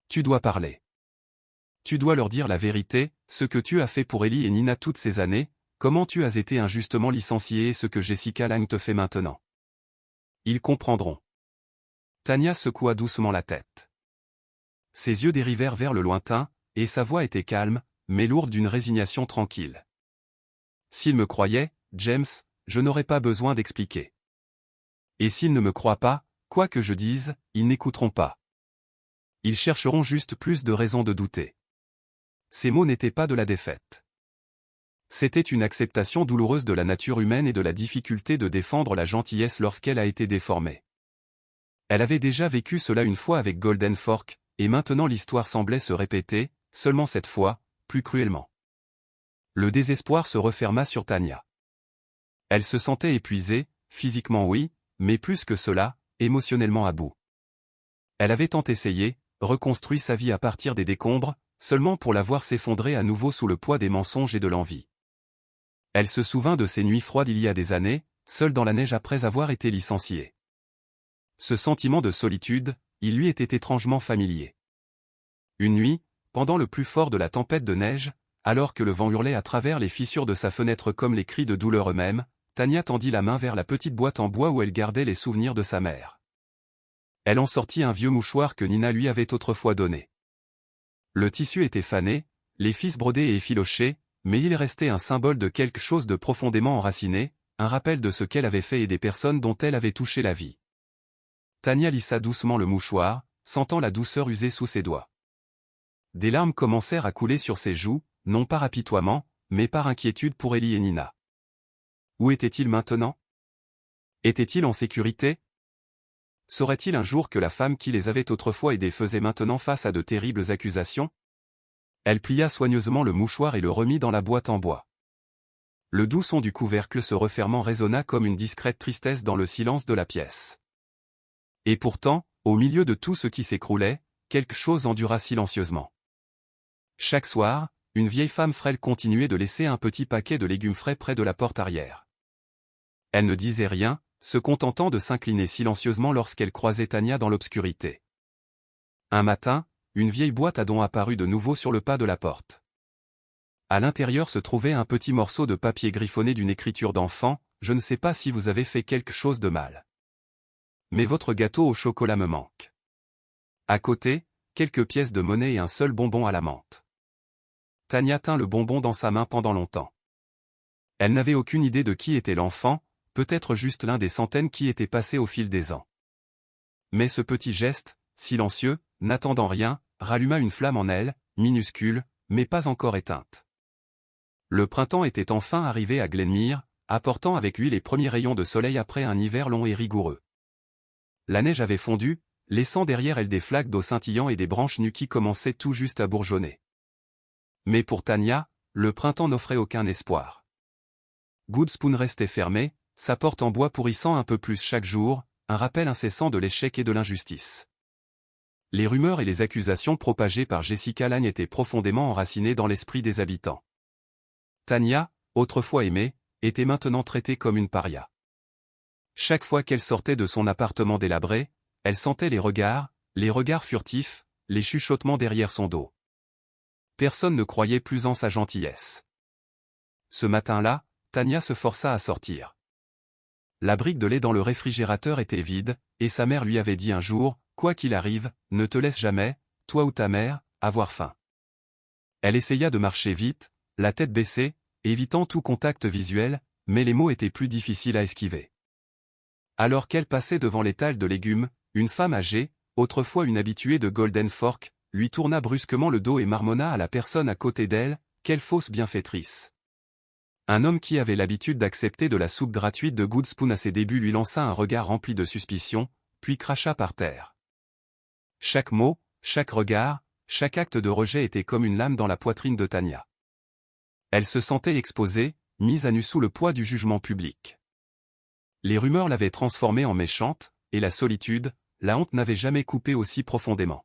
Tu dois parler. Tu dois leur dire la vérité, ce que tu as fait pour Ellie et Nina toutes ces années, comment tu as été injustement licencié et ce que Jessica Lange te fait maintenant. Ils comprendront. Tania secoua doucement la tête. Ses yeux dérivèrent vers le lointain, et sa voix était calme, mais lourde d'une résignation tranquille. S'ils me croyaient, James, je n'aurais pas besoin d'expliquer. Et s'ils ne me croient pas, quoi que je dise, ils n'écouteront pas. Ils chercheront juste plus de raisons de douter. Ces mots n'étaient pas de la défaite. C'était une acceptation douloureuse de la nature humaine et de la difficulté de défendre la gentillesse lorsqu'elle a été déformée. Elle avait déjà vécu cela une fois avec Golden Fork, et maintenant l'histoire semblait se répéter, seulement cette fois, plus cruellement. Le désespoir se referma sur Tanya. Elle se sentait épuisée, physiquement oui, mais plus que cela, émotionnellement à bout. Elle avait tant essayé, reconstruit sa vie à partir des décombres, seulement pour la voir s'effondrer à nouveau sous le poids des mensonges et de l'envie. Elle se souvint de ces nuits froides il y a des années, seule dans la neige après avoir été licenciée. Ce sentiment de solitude, il lui était étrangement familier. Une nuit, pendant le plus fort de la tempête de neige, alors que le vent hurlait à travers les fissures de sa fenêtre comme les cris de douleur eux-mêmes, Tanya tendit la main vers la petite boîte en bois où elle gardait les souvenirs de sa mère. Elle en sortit un vieux mouchoir que Nina lui avait autrefois donné. Le tissu était fané, les fils brodés et effilochés, mais il restait un symbole de quelque chose de profondément enraciné, un rappel de ce qu'elle avait fait et des personnes dont elle avait touché la vie. Tanya lissa doucement le mouchoir, sentant la douceur user sous ses doigts. Des larmes commencèrent à couler sur ses joues, non par apitoiement, mais par inquiétude pour Ellie et Nina. Où était-il maintenant? Était-il en sécurité? Saurait-il un jour que la femme qui les avait autrefois aidés faisait maintenant face à de terribles accusations? Elle plia soigneusement le mouchoir et le remit dans la boîte en bois. Le doux son du couvercle se refermant résonna comme une discrète tristesse dans le silence de la pièce. Et pourtant, au milieu de tout ce qui s'écroulait, quelque chose endura silencieusement. Chaque soir, une vieille femme frêle continuait de laisser un petit paquet de légumes frais près de la porte arrière. Elle ne disait rien, se contentant de s'incliner silencieusement lorsqu'elle croisait Tanya dans l'obscurité. Un matin, une vieille boîte à dons apparut de nouveau sur le pas de la porte. À l'intérieur se trouvait un petit morceau de papier griffonné d'une écriture d'enfant, « Je ne sais pas si vous avez fait quelque chose de mal. Mais votre gâteau au chocolat me manque. » À côté, quelques pièces de monnaie et un seul bonbon à la menthe. Tanya tint le bonbon dans sa main pendant longtemps. Elle n'avait aucune idée de qui était l'enfant, peut-être juste l'un des centaines qui étaient passés au fil des ans. Mais ce petit geste, silencieux, n'attendant rien, ralluma une flamme en elle, minuscule, mais pas encore éteinte. Le printemps était enfin arrivé à Glenmere, apportant avec lui les premiers rayons de soleil après un hiver long et rigoureux. La neige avait fondu, laissant derrière elle des flaques d'eau scintillant et des branches nues qui commençaient tout juste à bourgeonner. Mais pour Tanya, le printemps n'offrait aucun espoir. Goodspoon restait fermé, sa porte en bois pourrissant un peu plus chaque jour, un rappel incessant de l'échec et de l'injustice. Les rumeurs et les accusations propagées par Jessica Lange étaient profondément enracinées dans l'esprit des habitants. Tanya, autrefois aimée, était maintenant traitée comme une paria. Chaque fois qu'elle sortait de son appartement délabré, elle sentait les regards furtifs, les chuchotements derrière son dos. Personne ne croyait plus en sa gentillesse. Ce matin-là, Tanya se força à sortir. La brique de lait dans le réfrigérateur était vide, et sa mère lui avait dit un jour, « Quoi qu'il arrive, ne te laisse jamais, toi ou ta mère, avoir faim. » Elle essaya de marcher vite, la tête baissée, évitant tout contact visuel, mais les mots étaient plus difficiles à esquiver. Alors qu'elle passait devant l'étal de légumes, une femme âgée, autrefois une habituée de Golden Fork, lui tourna brusquement le dos et marmonna à la personne à côté d'elle, « Quelle fausse bienfaitrice. » Un homme qui avait l'habitude d'accepter de la soupe gratuite de Goodspoon à ses débuts lui lança un regard rempli de suspicion, puis cracha par terre. Chaque mot, chaque regard, chaque acte de rejet était comme une lame dans la poitrine de Tanya. Elle se sentait exposée, mise à nu sous le poids du jugement public. Les rumeurs l'avaient transformée en méchante, et la solitude, la honte n'avait jamais coupé aussi profondément.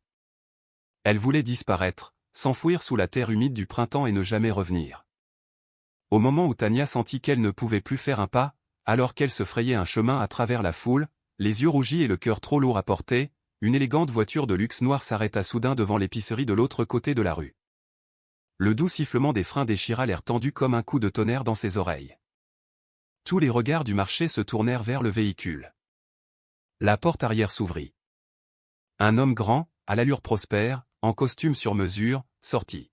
Elle voulait disparaître, s'enfouir sous la terre humide du printemps et ne jamais revenir. Au moment où Tanya sentit qu'elle ne pouvait plus faire un pas, alors qu'elle se frayait un chemin à travers la foule, les yeux rougis et le cœur trop lourd à porter, une élégante voiture de luxe noire s'arrêta soudain devant l'épicerie de l'autre côté de la rue. Le doux sifflement des freins déchira l'air tendu comme un coup de tonnerre dans ses oreilles. Tous les regards du marché se tournèrent vers le véhicule. La porte arrière s'ouvrit. Un homme grand, à l'allure prospère, en costume sur mesure, sortit.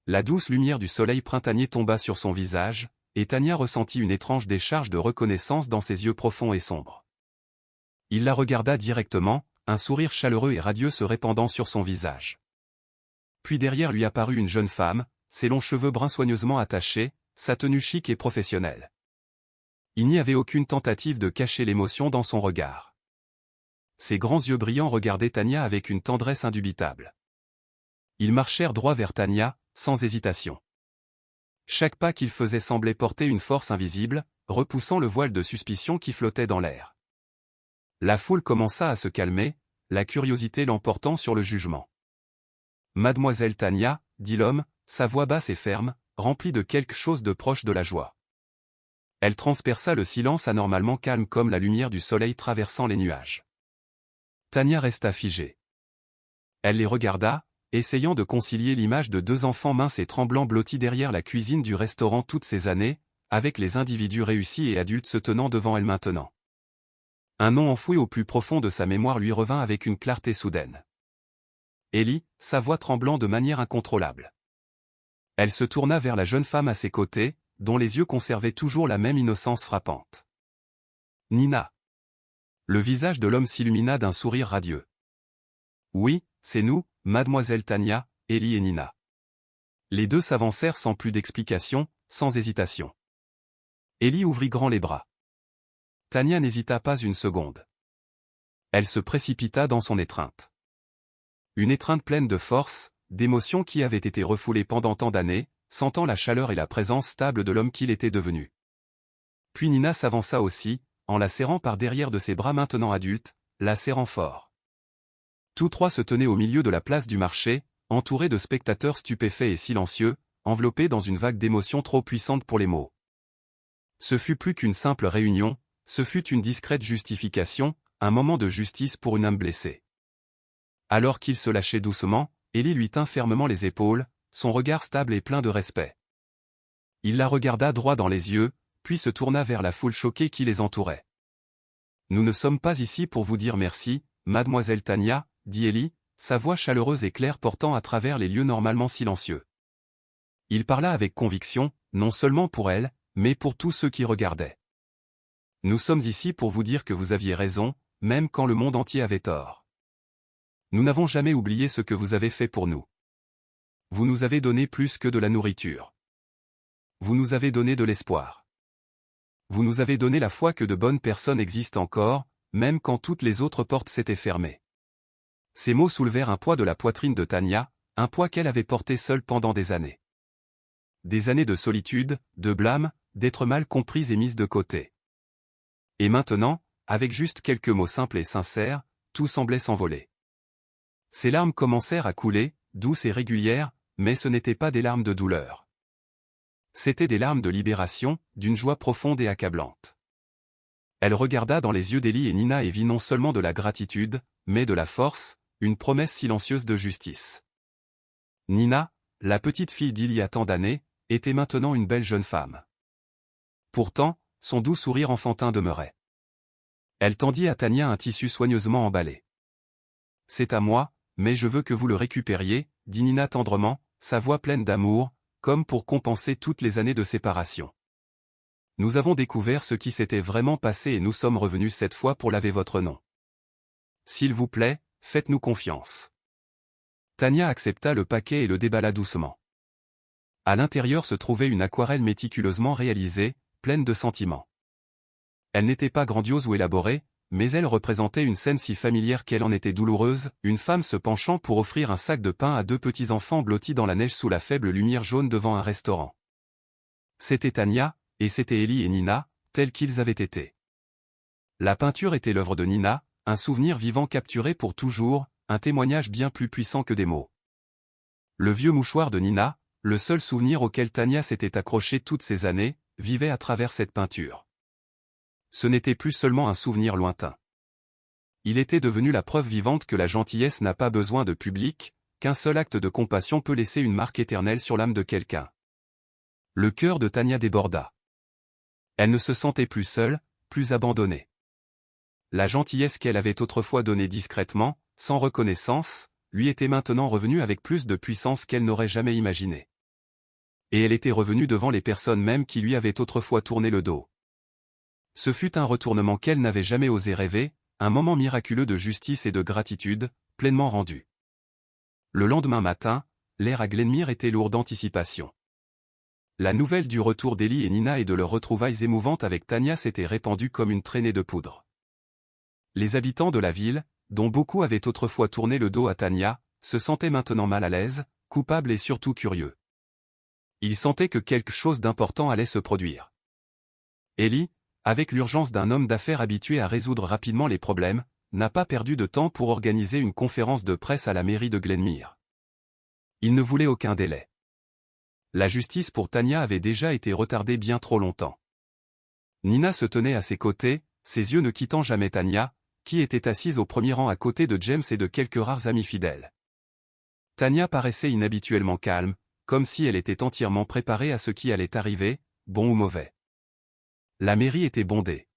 La douce lumière du soleil printanier tomba sur son visage, et Tanya ressentit une étrange décharge de reconnaissance dans ses yeux profonds et sombres. Il la regarda directement, un sourire chaleureux et radieux se répandant sur son visage. Puis derrière lui apparut une jeune femme, ses longs cheveux bruns soigneusement attachés, sa tenue chic et professionnelle. Il n'y avait aucune tentative de cacher l'émotion dans son regard. Ses grands yeux brillants regardaient Tania avec une tendresse indubitable. Ils marchèrent droit vers Tania, sans hésitation. Chaque pas qu'il faisait semblait porter une force invisible, repoussant le voile de suspicion qui flottait dans l'air. La foule commença à se calmer, la curiosité l'emportant sur le jugement. « Mademoiselle Tania », dit l'homme, sa voix basse et ferme, remplie de quelque chose de proche de la joie. Elle transperça le silence anormalement calme comme la lumière du soleil traversant les nuages. Tania resta figée. Elle les regarda, essayant de concilier l'image de deux enfants minces et tremblants blottis derrière la cuisine du restaurant toutes ces années, avec les individus réussis et adultes se tenant devant elle maintenant. Un nom enfoui au plus profond de sa mémoire lui revint avec une clarté soudaine. Ellie, sa voix tremblant de manière incontrôlable. Elle se tourna vers la jeune femme à ses côtés, dont les yeux conservaient toujours la même innocence frappante. Nina. Le visage de l'homme s'illumina d'un sourire radieux. Oui, c'est nous, mademoiselle Tania, Ellie et Nina. Les deux s'avancèrent sans plus d'explication, sans hésitation. Ellie ouvrit grand les bras. Tania n'hésita pas une seconde. Elle se précipita dans son étreinte. Une étreinte pleine de force, d'émotions qui avaient été refoulées pendant tant d'années, sentant la chaleur et la présence stable de l'homme qu'il était devenu. Puis Nina s'avança aussi, en la serrant par derrière de ses bras maintenant adultes, la serrant fort. Tous trois se tenaient au milieu de la place du marché, entourés de spectateurs stupéfaits et silencieux, enveloppés dans une vague d'émotions trop puissante pour les mots. Ce fut plus qu'une simple réunion, ce fut une discrète justification, un moment de justice pour une âme blessée. Alors qu'il se lâchait doucement, Ellie lui tint fermement les épaules, son regard stable et plein de respect. Il la regarda droit dans les yeux, puis se tourna vers la foule choquée qui les entourait. « Nous ne sommes pas ici pour vous dire merci, mademoiselle Tania, » dit Ellie, sa voix chaleureuse et claire portant à travers les lieux normalement silencieux. Il parla avec conviction, non seulement pour elle, mais pour tous ceux qui regardaient. « Nous sommes ici pour vous dire que vous aviez raison, même quand le monde entier avait tort. Nous n'avons jamais oublié ce que vous avez fait pour nous. Vous nous avez donné plus que de la nourriture. Vous nous avez donné de l'espoir. Vous nous avez donné la foi que de bonnes personnes existent encore, même quand toutes les autres portes s'étaient fermées. » Ces mots soulevèrent un poids de la poitrine de Tania, un poids qu'elle avait porté seule pendant des années. Des années de solitude, de blâme, d'être mal comprise et mise de côté. Et maintenant, avec juste quelques mots simples et sincères, tout semblait s'envoler. Ses larmes commencèrent à couler, douces et régulières, mais ce n'étaient pas des larmes de douleur. C'étaient des larmes de libération, d'une joie profonde et accablante. Elle regarda dans les yeux d'Ellie et Nina et vit non seulement de la gratitude, mais de la force, une promesse silencieuse de justice. Nina, la petite fille d'il y a tant d'années, était maintenant une belle jeune femme. Pourtant, son doux sourire enfantin demeurait. Elle tendit à Tania un tissu soigneusement emballé. « C'est à moi, mais je veux que vous le récupériez, » dit Nina tendrement, sa voix pleine d'amour, comme pour compenser toutes les années de séparation. « Nous avons découvert ce qui s'était vraiment passé et nous sommes revenus cette fois pour laver votre nom. S'il vous plaît, faites-nous confiance. » Tania accepta le paquet et le déballa doucement. À l'intérieur se trouvait une aquarelle méticuleusement réalisée, pleine de sentiments. Elle n'était pas grandiose ou élaborée, mais elle représentait une scène si familière qu'elle en était douloureuse, une femme se penchant pour offrir un sac de pain à deux petits enfants blottis dans la neige sous la faible lumière jaune devant un restaurant. C'était Tania, et c'était Ellie et Nina, tels qu'ils avaient été. La peinture était l'œuvre de Nina, un souvenir vivant capturé pour toujours, un témoignage bien plus puissant que des mots. Le vieux mouchoir de Nina, le seul souvenir auquel Tania s'était accrochée toutes ces années, vivait à travers cette peinture. Ce n'était plus seulement un souvenir lointain. Il était devenu la preuve vivante que la gentillesse n'a pas besoin de public, qu'un seul acte de compassion peut laisser une marque éternelle sur l'âme de quelqu'un. Le cœur de Tania déborda. Elle ne se sentait plus seule, plus abandonnée. La gentillesse qu'elle avait autrefois donnée discrètement, sans reconnaissance, lui était maintenant revenue avec plus de puissance qu'elle n'aurait jamais imaginé. Et elle était revenue devant les personnes mêmes qui lui avaient autrefois tourné le dos. Ce fut un retournement qu'elle n'avait jamais osé rêver, un moment miraculeux de justice et de gratitude, pleinement rendu. Le lendemain matin, l'air à Glenmire était lourd d'anticipation. La nouvelle du retour d'Ellie et Nina et de leurs retrouvailles émouvantes avec Tania s'était répandue comme une traînée de poudre. Les habitants de la ville, dont beaucoup avaient autrefois tourné le dos à Tania, se sentaient maintenant mal à l'aise, coupables et surtout curieux. Ils sentaient que quelque chose d'important allait se produire. Ellie, avec l'urgence d'un homme d'affaires habitué à résoudre rapidement les problèmes, n'a pas perdu de temps pour organiser une conférence de presse à la mairie de Glenmere. Il ne voulait aucun délai. La justice pour Tania avait déjà été retardée bien trop longtemps. Nina se tenait à ses côtés, ses yeux ne quittant jamais Tania, qui était assise au premier rang à côté de James et de quelques rares amis fidèles. Tania paraissait inhabituellement calme, comme si elle était entièrement préparée à ce qui allait arriver, bon ou mauvais. La mairie était bondée.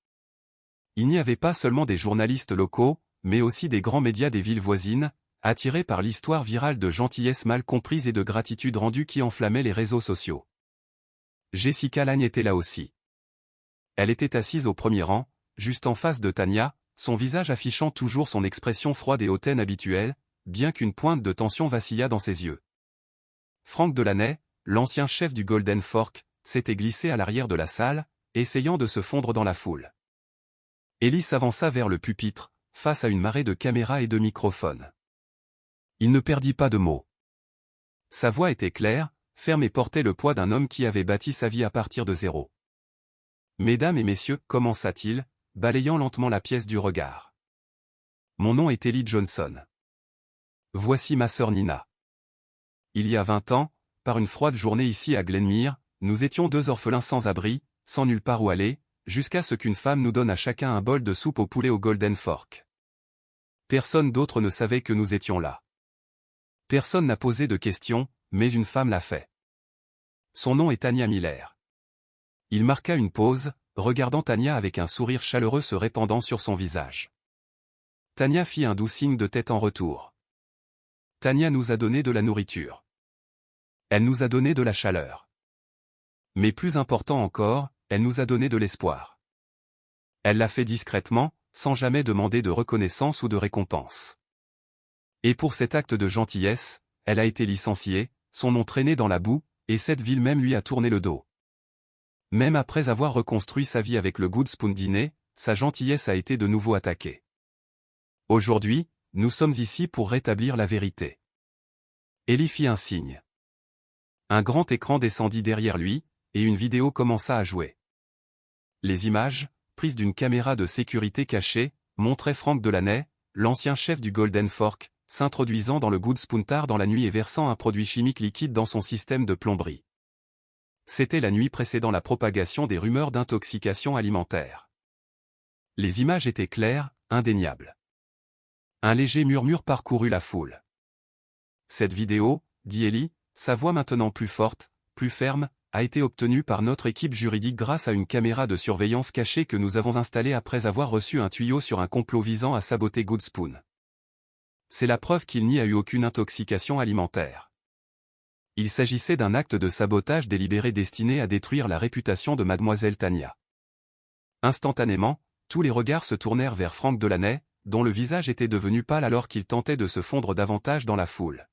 Il n'y avait pas seulement des journalistes locaux, mais aussi des grands médias des villes voisines, attirés par l'histoire virale de gentillesse mal comprise et de gratitude rendue qui enflammait les réseaux sociaux. Jessica Lange était là aussi. Elle était assise au premier rang, juste en face de Tania, son visage affichant toujours son expression froide et hautaine habituelle, bien qu'une pointe de tension vacillât dans ses yeux. Frank Delaney, l'ancien chef du Golden Fork, s'était glissé à l'arrière de la salle, essayant de se fondre dans la foule. Ellie s'avança vers le pupitre, face à une marée de caméras et de microphones. Il ne perdit pas de mots. Sa voix était claire, ferme et portait le poids d'un homme qui avait bâti sa vie à partir de zéro. « Mesdames et messieurs, commença-t-il, balayant lentement la pièce du regard. Mon nom est Ellie Johnson. Voici ma sœur Nina. Il y a 20 ans, par une froide journée ici à Glenmere, nous étions deux orphelins sans abri, sans nulle part où aller, jusqu'à ce qu'une femme nous donne à chacun un bol de soupe au poulet au Golden Fork. Personne d'autre ne savait que nous étions là. Personne n'a posé de questions, mais une femme l'a fait. Son nom est Tania Miller. Il marqua une pause, regardant Tania avec un sourire chaleureux se répandant sur son visage. Tania fit un doux signe de tête en retour. Tania nous a donné de la nourriture. Elle nous a donné de la chaleur. Mais plus important encore, elle nous a donné de l'espoir. Elle l'a fait discrètement, sans jamais demander de reconnaissance ou de récompense. Et pour cet acte de gentillesse, elle a été licenciée, son nom traîné dans la boue, et cette ville même lui a tourné le dos. Même après avoir reconstruit sa vie avec le Good Spoon Diner, sa gentillesse a été de nouveau attaquée. Aujourd'hui, nous sommes ici pour rétablir la vérité. Ellie fit un signe. Un grand écran descendit derrière lui, et une vidéo commença à jouer. Les images, prises d'une caméra de sécurité cachée, montraient Frank Delaney, l'ancien chef du Golden Fork, s'introduisant dans le Good Spoon tard dans la nuit et versant un produit chimique liquide dans son système de plomberie. C'était la nuit précédant la propagation des rumeurs d'intoxication alimentaire. Les images étaient claires, indéniables. Un léger murmure parcourut la foule. Cette vidéo, dit Ellie, sa voix maintenant plus forte, plus ferme, a été obtenue par notre équipe juridique grâce à une caméra de surveillance cachée que nous avons installée après avoir reçu un tuyau sur un complot visant à saboter Good Spoon. C'est la preuve qu'il n'y a eu aucune intoxication alimentaire. Il s'agissait d'un acte de sabotage délibéré destiné à détruire la réputation de mademoiselle Tania. Instantanément, tous les regards se tournèrent vers Frank Delaney, dont le visage était devenu pâle alors qu'il tentait de se fondre davantage dans la foule.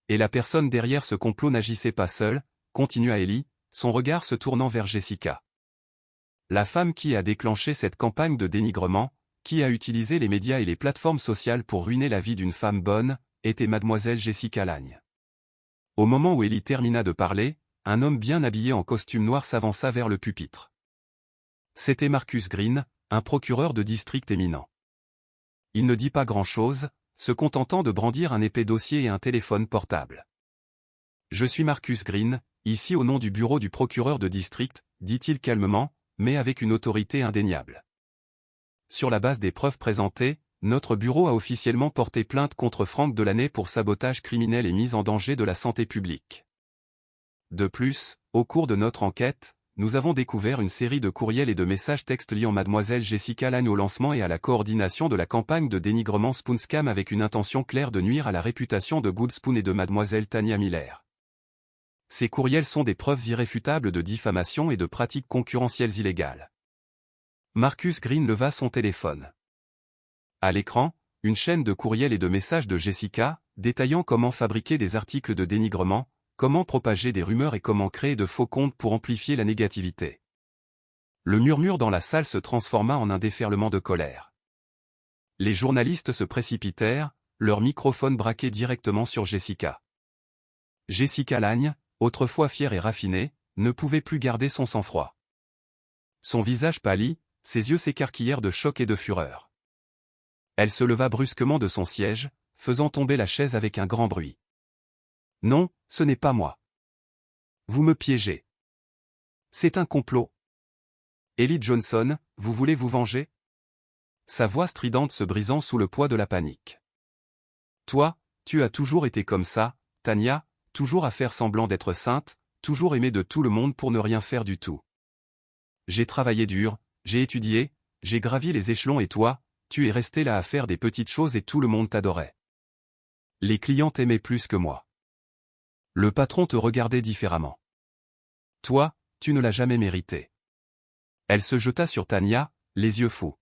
Et la personne derrière ce complot n'agissait pas seule, continua Ellie, son regard se tournant vers Jessica. La femme qui a déclenché cette campagne de dénigrement, qui a utilisé les médias et les plateformes sociales pour ruiner la vie d'une femme bonne, était mademoiselle Jessica Lange. Au moment où Ellie termina de parler, un homme bien habillé en costume noir s'avança vers le pupitre. C'était Marcus Green, un procureur de district éminent. Il ne dit pas grand-chose, se contentant de brandir un épais dossier et un téléphone portable. « Je suis Marcus Green, ici au nom du bureau du procureur de district, dit-il calmement, mais avec une autorité indéniable. Sur la base des preuves présentées, notre bureau a officiellement porté plainte contre Frank Delaney pour sabotage criminel et mise en danger de la santé publique. De plus, au cours de notre enquête, nous avons découvert une série de courriels et de messages textes liant mademoiselle Jessica Lange au lancement et à la coordination de la campagne de dénigrement Spoonscam avec une intention claire de nuire à la réputation de Good Spoon et de mademoiselle Tania Miller. Ces courriels sont des preuves irréfutables de diffamation et de pratiques concurrentielles illégales. » Marcus Green leva son téléphone. À l'écran, une chaîne de courriels et de messages de Jessica, détaillant comment fabriquer des articles de dénigrement, comment propager des rumeurs et comment créer de faux comptes pour amplifier la négativité. Le murmure dans la salle se transforma en un déferlement de colère. Les journalistes se précipitèrent, leur microphone braqué directement sur Jessica. Jessica Lange, autrefois fière et raffinée, ne pouvait plus garder son sang-froid. Son visage pâlit, ses yeux s'écarquillèrent de choc et de fureur. Elle se leva brusquement de son siège, faisant tomber la chaise avec un grand bruit. « Non, ce n'est pas moi. Vous me piégez. C'est un complot. Ellie Johnson, vous voulez vous venger ?» Sa voix stridente se brisant sous le poids de la panique. « Toi, tu as toujours été comme ça, Tanya, toujours à faire semblant d'être sainte, toujours aimée de tout le monde pour ne rien faire du tout. J'ai travaillé dur, j'ai étudié, j'ai gravi les échelons et toi, tu es resté là à faire des petites choses et tout le monde t'adorait. Les clients t'aimaient plus que moi. Le patron te regardait différemment. Toi, tu ne l'as jamais mérité. » Elle se jeta sur Tanya, les yeux fous.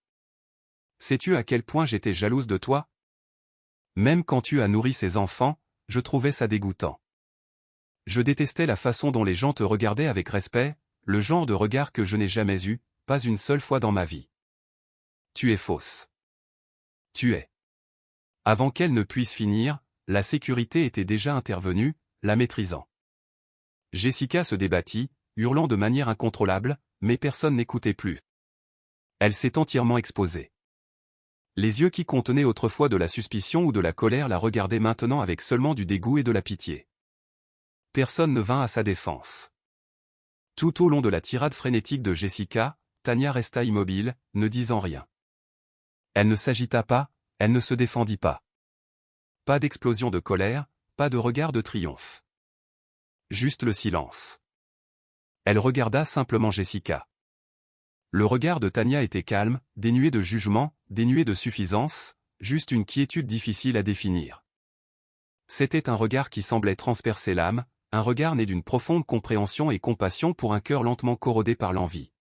« Sais-tu à quel point j'étais jalouse de toi? Même quand tu as nourri ces enfants, je trouvais ça dégoûtant. Je détestais la façon dont les gens te regardaient avec respect, le genre de regard que je n'ai jamais eu, pas une seule fois dans ma vie. Tu es fausse. Tu es. » Avant qu'elle ne puisse finir, la sécurité était déjà intervenue, la maîtrisant. Jessica se débattit, hurlant de manière incontrôlable, mais personne n'écoutait plus. Elle s'est entièrement exposée. Les yeux qui contenaient autrefois de la suspicion ou de la colère la regardaient maintenant avec seulement du dégoût et de la pitié. Personne ne vint à sa défense. Tout au long de la tirade frénétique de Jessica, Tanya resta immobile, ne disant rien. Elle ne s'agita pas, elle ne se défendit pas. Pas d'explosion de colère, pas de regard de triomphe. Juste le silence. Elle regarda simplement Jessica. Le regard de Tanya était calme, dénué de jugement, dénué de suffisance, juste une quiétude difficile à définir. C'était un regard qui semblait transpercer l'âme, un regard né d'une profonde compréhension et compassion pour un cœur lentement corrodé par l'envie.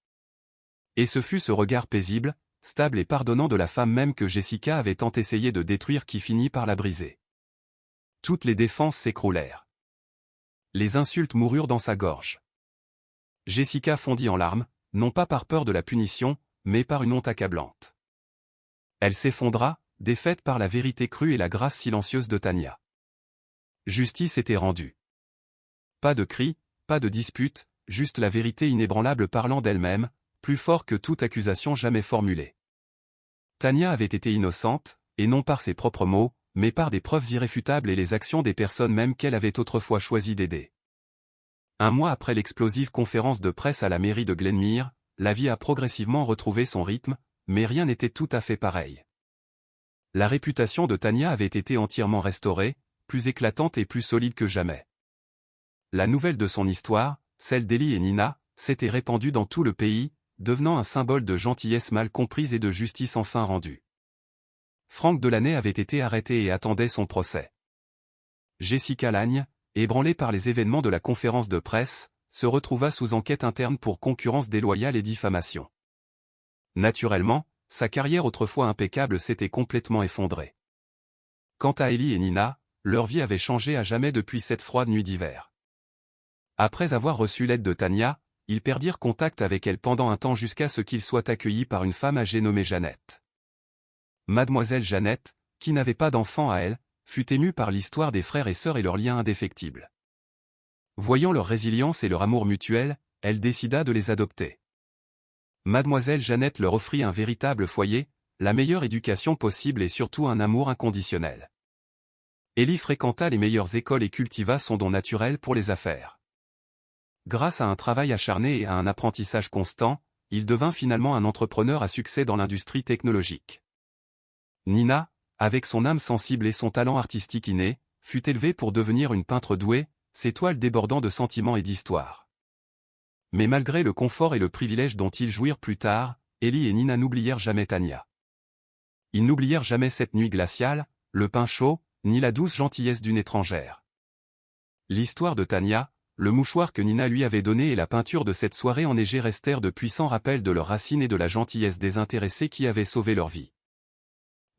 Et ce fut ce regard paisible, stable et pardonnant de la femme même que Jessica avait tant essayé de détruire qui finit par la briser. Toutes les défenses s'écroulèrent. Les insultes moururent dans sa gorge. Jessica fondit en larmes, non pas par peur de la punition, mais par une honte accablante. Elle s'effondra, défaite par la vérité crue et la grâce silencieuse de Tanya. Justice était rendue. Pas de cris, pas de dispute, juste la vérité inébranlable parlant d'elle-même, plus fort que toute accusation jamais formulée. Tanya avait été innocente, et non par ses propres mots, mais par des preuves irréfutables et les actions des personnes même qu'elle avait autrefois choisi d'aider. Un mois après l'explosive conférence de presse à la mairie de Glenmere, la vie a progressivement retrouvé son rythme, mais rien n'était tout à fait pareil. La réputation de Tanya avait été entièrement restaurée, plus éclatante et plus solide que jamais. La nouvelle de son histoire, celle d'Ellie et Nina, s'était répandue dans tout le pays, devenant un symbole de gentillesse mal comprise et de justice enfin rendue. Frank Delaney avait été arrêté et attendait son procès. Jessica Lange, ébranlée par les événements de la conférence de presse, se retrouva sous enquête interne pour concurrence déloyale et diffamation. Naturellement, sa carrière autrefois impeccable s'était complètement effondrée. Quant à Ellie et Nina, leur vie avait changé à jamais depuis cette froide nuit d'hiver. Après avoir reçu l'aide de Tanya, ils perdirent contact avec elle pendant un temps jusqu'à ce qu'ils soient accueillis par une femme âgée nommée Jeannette. Mademoiselle Jeannette, qui n'avait pas d'enfant à elle, fut émue par l'histoire des frères et sœurs et leurs liens indéfectibles. Voyant leur résilience et leur amour mutuel, elle décida de les adopter. Mademoiselle Jeannette leur offrit un véritable foyer, la meilleure éducation possible et surtout un amour inconditionnel. Ellie fréquenta les meilleures écoles et cultiva son don naturel pour les affaires. Grâce à un travail acharné et à un apprentissage constant, il devint finalement un entrepreneur à succès dans l'industrie technologique. Nina, avec son âme sensible et son talent artistique inné, fut élevée pour devenir une peintre douée, ses toiles débordant de sentiments et d'histoire. Mais malgré le confort et le privilège dont ils jouirent plus tard, Ellie et Nina n'oublièrent jamais Tanya. Ils n'oublièrent jamais cette nuit glaciale, le pain chaud, ni la douce gentillesse d'une étrangère. L'histoire de Tanya, le mouchoir que Nina lui avait donné et la peinture de cette soirée enneigée restèrent de puissants rappels de leurs racines et de la gentillesse désintéressée qui avait sauvé leur vie.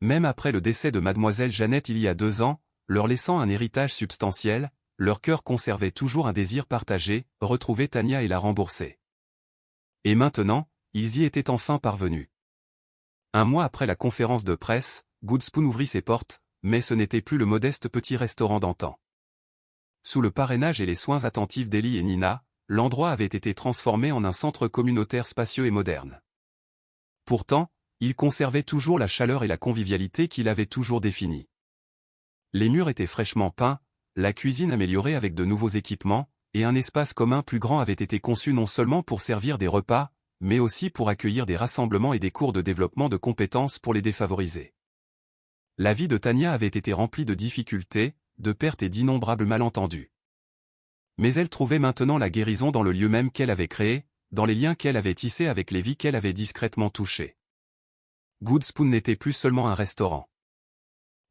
Même après le décès de Mademoiselle Jeannette il y a 2 ans, leur laissant un héritage substantiel, leur cœur conservait toujours un désir partagé, retrouver Tania et la rembourser. Et maintenant, ils y étaient enfin parvenus. Un mois après la conférence de presse, Goodspoon ouvrit ses portes, mais ce n'était plus le modeste petit restaurant d'antan. Sous le parrainage et les soins attentifs d'Ellie et Nina, l'endroit avait été transformé en un centre communautaire spacieux et moderne. Pourtant, il conservait toujours la chaleur et la convivialité qu'il avait toujours définies. Les murs étaient fraîchement peints, la cuisine améliorée avec de nouveaux équipements, et un espace commun plus grand avait été conçu non seulement pour servir des repas, mais aussi pour accueillir des rassemblements et des cours de développement de compétences pour les défavorisés. La vie de Tania avait été remplie de difficultés, de pertes et d'innombrables malentendus. Mais elle trouvait maintenant la guérison dans le lieu même qu'elle avait créé, dans les liens qu'elle avait tissés avec les vies qu'elle avait discrètement touchées. Goodspoon n'était plus seulement un restaurant.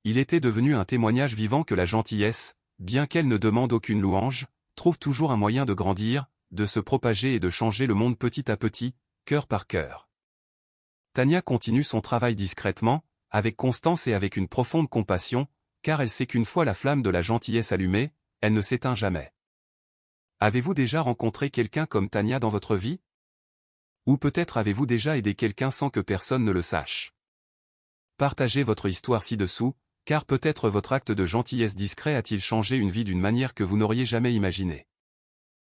Il était devenu un témoignage vivant que la gentillesse, bien qu'elle ne demande aucune louange, trouve toujours un moyen de grandir, de se propager et de changer le monde petit à petit, cœur par cœur. Tania continue son travail discrètement, avec constance et avec une profonde compassion, car elle sait qu'une fois la flamme de la gentillesse allumée, elle ne s'éteint jamais. Avez-vous déjà rencontré quelqu'un comme Tania dans votre vie? Ou peut-être avez-vous déjà aidé quelqu'un sans que personne ne le sache? Partagez votre histoire ci-dessous, car peut-être votre acte de gentillesse discret a-t-il changé une vie d'une manière que vous n'auriez jamais imaginée.